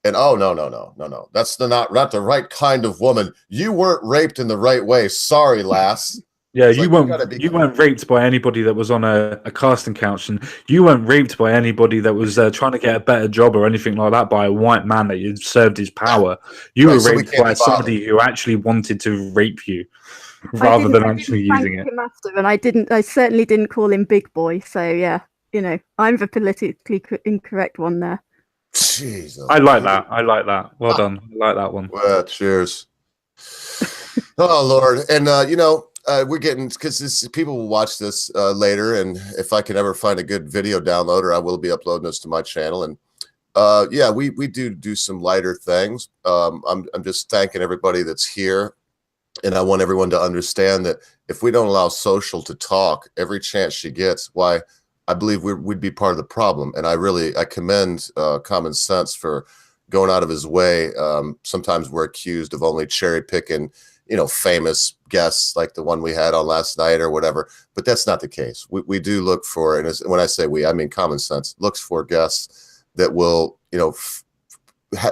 And oh, no. That's not the right kind of woman. You weren't raped in the right way. Sorry, lass. Yeah, you weren't raped by anybody that was on a casting couch, and you weren't raped by anybody that was trying to get a better job or anything like that by a white man that you served his power. You were raped by somebody who actually wanted to rape you, rather than actually using it. And I certainly didn't call him big boy. So yeah, I'm the politically incorrect one there. Jeez, I like that. Well done. I like that one. Well, cheers. Oh Lord, and we're getting, because people will watch this later, and if I can ever find a good video downloader, I will be uploading this to my channel. And we do some lighter things. I'm just thanking everybody that's here, and I want everyone to understand that if we don't allow Social to talk every chance she gets, why, I believe we'd be part of the problem. And I commend Common Sense for going out of his way. Sometimes we're accused of only cherry picking famous guests like the one we had on last night or whatever, but that's not the case. We do look for, and when I say we, I mean Common Sense looks for guests that will, you know,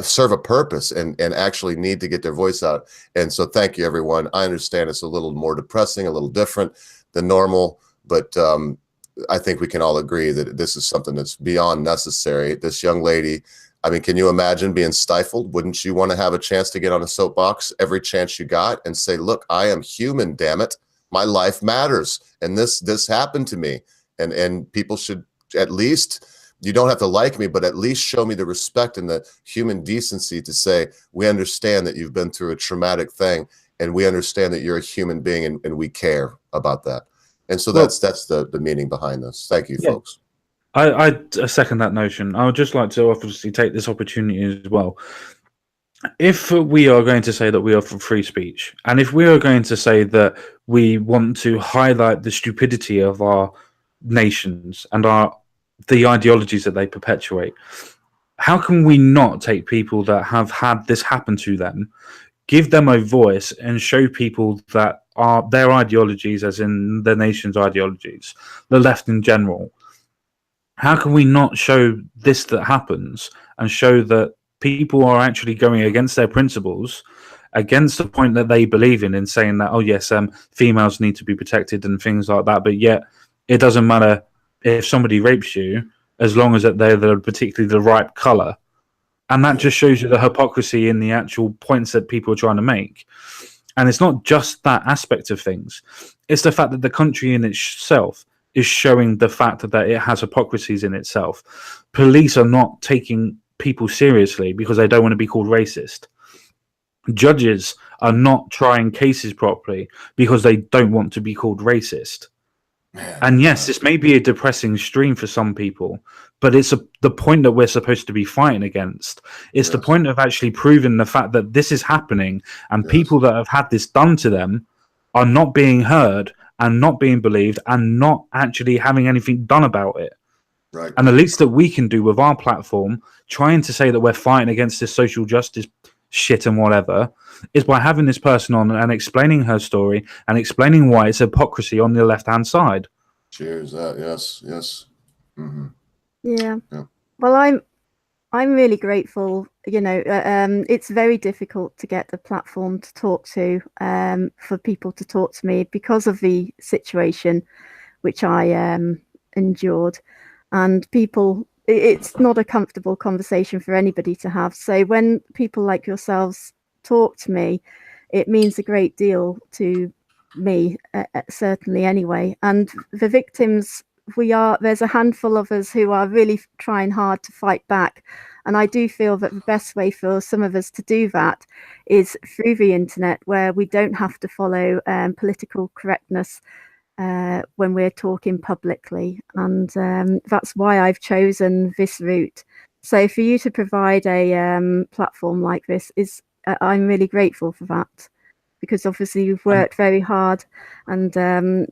serve a purpose and actually need to get their voice out. And so thank you, everyone. I understand it's a little more depressing, a little different than normal, but I think we can all agree that this is something that's beyond necessary. This young lady, I mean, can you imagine being stifled? Wouldn't you want to have a chance to get on a soapbox every chance you got and say, look, I am human, damn it. My life matters. And this happened to me. And people should at least, you don't have to like me, but at least show me the respect and the human decency to say, we understand that you've been through a traumatic thing, and we understand that you're a human being, and we care about that. And so that's the meaning behind this. Thank you, folks. I second that notion. I would just like to obviously take this opportunity as well. If we are going to say that we are for free speech, and if we are going to say that we want to highlight the stupidity of our nations and the ideologies that they perpetuate, how can we not take people that have had this happen to them, give them a voice, and show people that their ideologies, as in the nation's ideologies, the left in general, how can we not show this that happens and show that people are actually going against their principles, against the point that they believe in saying that, oh yes, females need to be protected and things like that, but yet it doesn't matter if somebody rapes you as long as that they're particularly the right color. And that just shows you the hypocrisy in the actual points that people are trying to make. And it's not just that aspect of things. It's the fact that the country in itself is showing the fact that it has hypocrisies in itself. Police are not taking people seriously because they don't want to be called racist. Judges are not trying cases properly because they don't want to be called racist. And yes, this may be a depressing stream for some people, but it's the point that we're supposed to be fighting against. It's the point of actually proving the fact that this is happening, and people that have had this done to them are not being heard and not being believed and not actually having anything done about it. Right. And the least that we can do with our platform, trying to say that we're fighting against this social justice shit and whatever, is by having this person on and explaining her story and explaining why it's hypocrisy on the left-hand side. Cheers. Yes. Mm-hmm. Yeah. Well, I'm really grateful. You know, it's very difficult to get the platform to talk to, for people to talk to me because of the situation which I endured, and people. It's not a comfortable conversation for anybody to have. So when people like yourselves talk to me, it means a great deal to me, certainly anyway. And the victims, there's a handful of us who are really trying hard to fight back. And I do feel that the best way for some of us to do that is through the internet, where we don't have to follow political correctness when we're talking publicly. And that's why I've chosen this route. So for you to provide a platform like this I'm really grateful for that, because obviously you've worked very hard and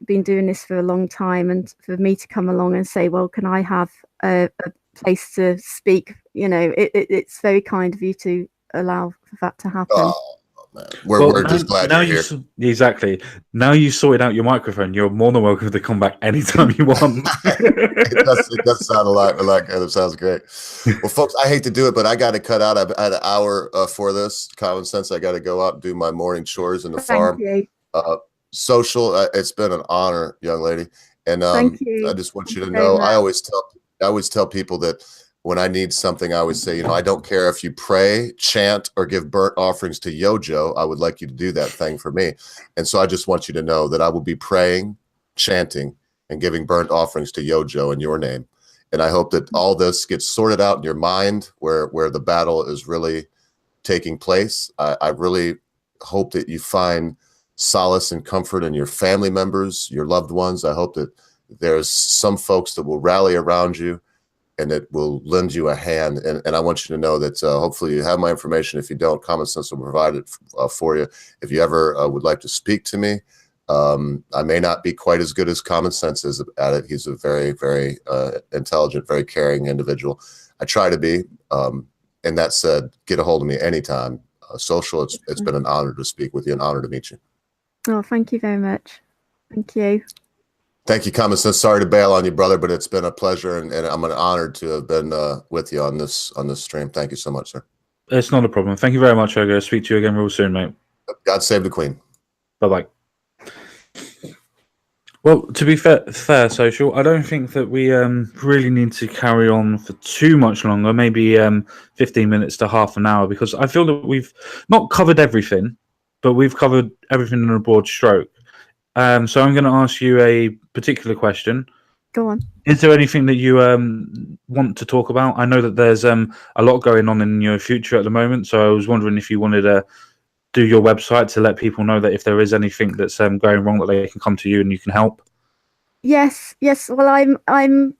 been doing this for a long time, and for me to come along and say, well, can I have a place to speak, you know, it's very kind of you to allow for that to happen. Oh, man. We're just glad you're here. Exactly. Now you sorted out your microphone, you're more than welcome to come back anytime you want. it does sound a lot like it sounds great. Well, folks, I hate to do it, but I got to cut out. I've had an hour for this Common Sense. I got to go out and do my morning chores in the farm. Thank you. Social, it's been an honor, young lady. And Thank you. I just want you to know, I always tell people that when I need something, I always say, you know, I don't care if you pray, chant, or give burnt offerings to Yojo. I would like you to do that thing for me. And so I just want you to know that I will be praying, chanting, and giving burnt offerings to Yojo in your name. And I hope that all this gets sorted out in your mind, where the battle is really taking place. I really hope that you find solace and comfort in your family members, your loved ones. I hope that there's some folks that will rally around you and that will lend you a hand. And I want you to know that hopefully you have my information. If you don't, Common Sense will provide it for you. If you ever would like to speak to me, I may not be quite as good as Common Sense is at it. He's a very, very intelligent, very caring individual. I try to be. And that said, get a hold of me anytime. Social, it's been an honor to speak with you, an honor to meet you. Oh, thank you very much. Thank you. Thank you, Common Sense. Sorry to bail on you, brother, but it's been a pleasure, and I'm honored to have been with you on this stream. Thank you so much, sir. It's not a problem. Thank you very much, Ogo. Speak to you again real soon, mate. God save the Queen. Bye-bye. Well, to be fair, Social, I don't think that we really need to carry on for too much longer, maybe 15 minutes to half an hour, because I feel that we've not covered everything, but we've covered everything in a broad stroke. So I'm going to ask you a particular question. Go on. Is there anything that you want to talk about? I know that there's a lot going on in your future at the moment, so I was wondering if you wanted to do your website to let people know that if there is anything that's going wrong, that they can come to you and you can help. Yes. Well, I'm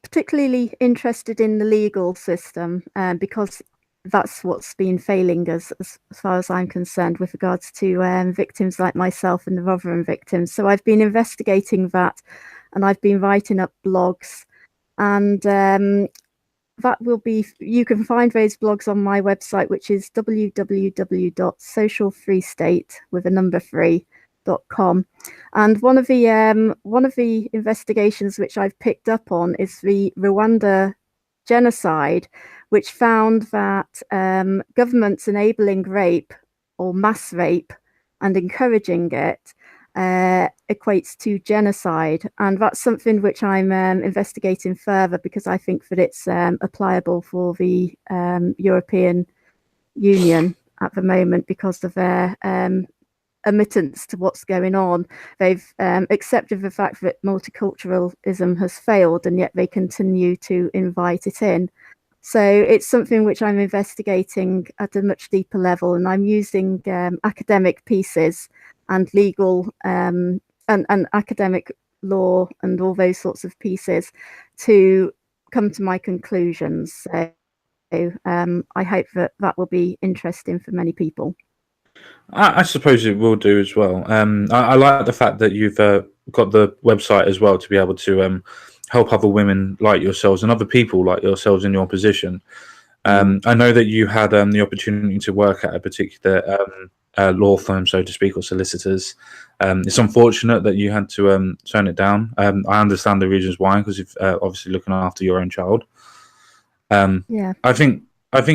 particularly interested in the legal system because that's what's been failing us, as far as I'm concerned, with regards to victims like myself and the Rotherham victims. So I've been investigating that, and I've been writing up blogs, and that will be, you can find those blogs on my website, which is www.socialfreestate.com. And one of the investigations which I've picked up on is the Rwanda genocide, which found that governments enabling rape or mass rape and encouraging it equates to genocide, and that's something which I'm investigating further, because I think that it's applicable for the European Union at the moment because of their admittance to what's going on. They've accepted the fact that multiculturalism has failed, and yet they continue to invite it in. So it's something which I'm investigating at a much deeper level, and I'm using academic pieces and legal and academic law and all those sorts of pieces to come to my conclusions. So I hope that will be interesting for many people. I suppose it will do as well. I like the fact that you've got the website as well to be able to help other women like yourselves and other people like yourselves in your position. I know that you had the opportunity to work at a particular law firm, so to speak, or solicitors. It's unfortunate that you had to turn it down. I understand the reasons why, because you're obviously looking after your own child. Yeah. I think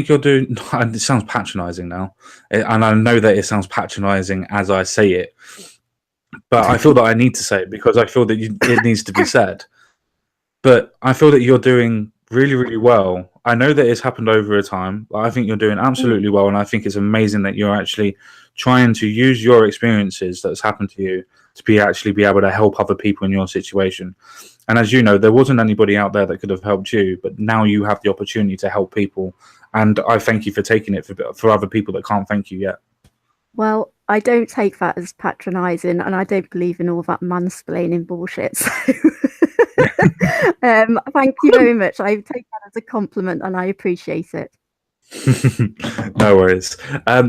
you're doing. It sounds patronising now, and I know that it sounds patronising as I say it, but I feel that I need to say it because I feel that it needs to be said. But I feel that you're doing really, really well. I know that it's happened over a time, but I think you're doing absolutely well, and I think it's amazing that you're actually trying to use your experiences that's happened to you to be able to help other people in your situation. And as you know, there wasn't anybody out there that could have helped you, but now you have the opportunity to help people. And I thank you for taking it for other people that can't thank you yet. Well, I don't take that as patronising, and I don't believe in all that mansplaining bullshit. So thank you very much. I take that as a compliment, and I appreciate it. No worries.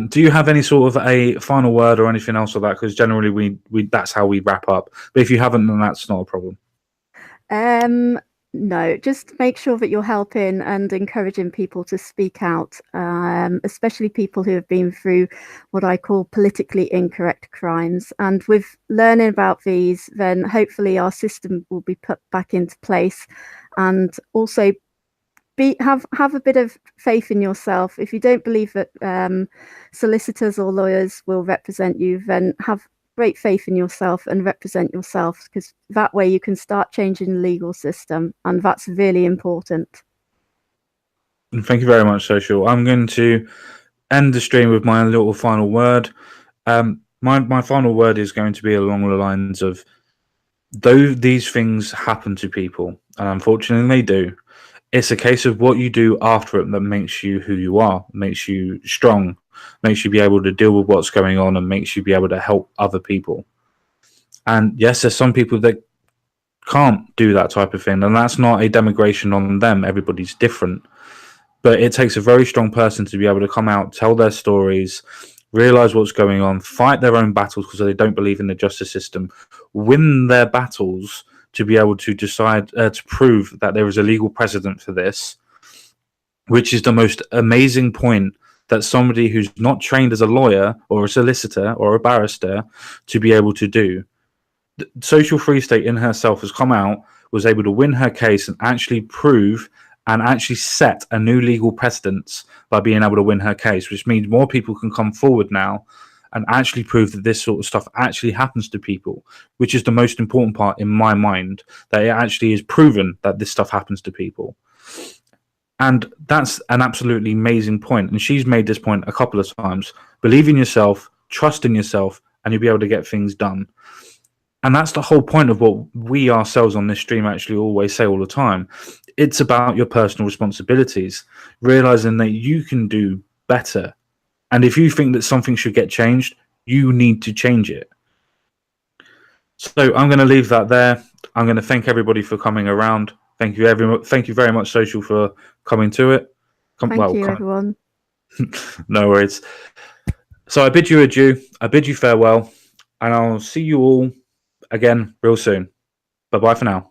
Do you have any sort of a final word or anything else like that? Because generally we that's how we wrap up. But if you haven't, then that's not a problem. No, just make sure that you're helping and encouraging people to speak out, especially people who have been through what I call politically incorrect crimes. And with learning about these, then hopefully our system will be put back into place. And also have a bit of faith in yourself. If you don't believe that solicitors or lawyers will represent you, then have great faith in yourself and represent yourself, because that way you can start changing the legal system, and that's really important. Thank you very much, Social. I'm going to end the stream with my little final word. My final word is going to be along the lines of, though these things happen to people, and unfortunately they do, it's a case of what you do after it that makes you who you are, makes you strong, makes you be able to deal with what's going on, and makes you be able to help other people. And yes, there's some people that can't do that type of thing, and that's not a denigration on them. Everybody's different. But it takes a very strong person to be able to come out, tell their stories, realize what's going on, fight their own battles because they don't believe in the justice system, win their battles to be able to decide to prove that there is a legal precedent for this, which is the most amazing point that somebody who's not trained as a lawyer or a solicitor or a barrister to be able to do. Social Free State in herself has come out, was able to win her case and actually prove and actually set a new legal precedence by being able to win her case, which means more people can come forward now and actually prove that this sort of stuff actually happens to people, which is the most important part in my mind, that it actually is proven that this stuff happens to people. And that's an absolutely amazing point. And she's made this point a couple of times. Believe in yourself, trust in yourself, and you'll be able to get things done. And that's the whole point of what we ourselves on this stream actually always say all the time. It's about your personal responsibilities, realizing that you can do better. And if you think that something should get changed, you need to change it. So I'm going to leave that there. I'm going to thank everybody for coming around. Thank you very much, Social, for coming to it. Thank you, everyone. No worries. So I bid you adieu. I bid you farewell. And I'll see you all again real soon. Bye-bye for now.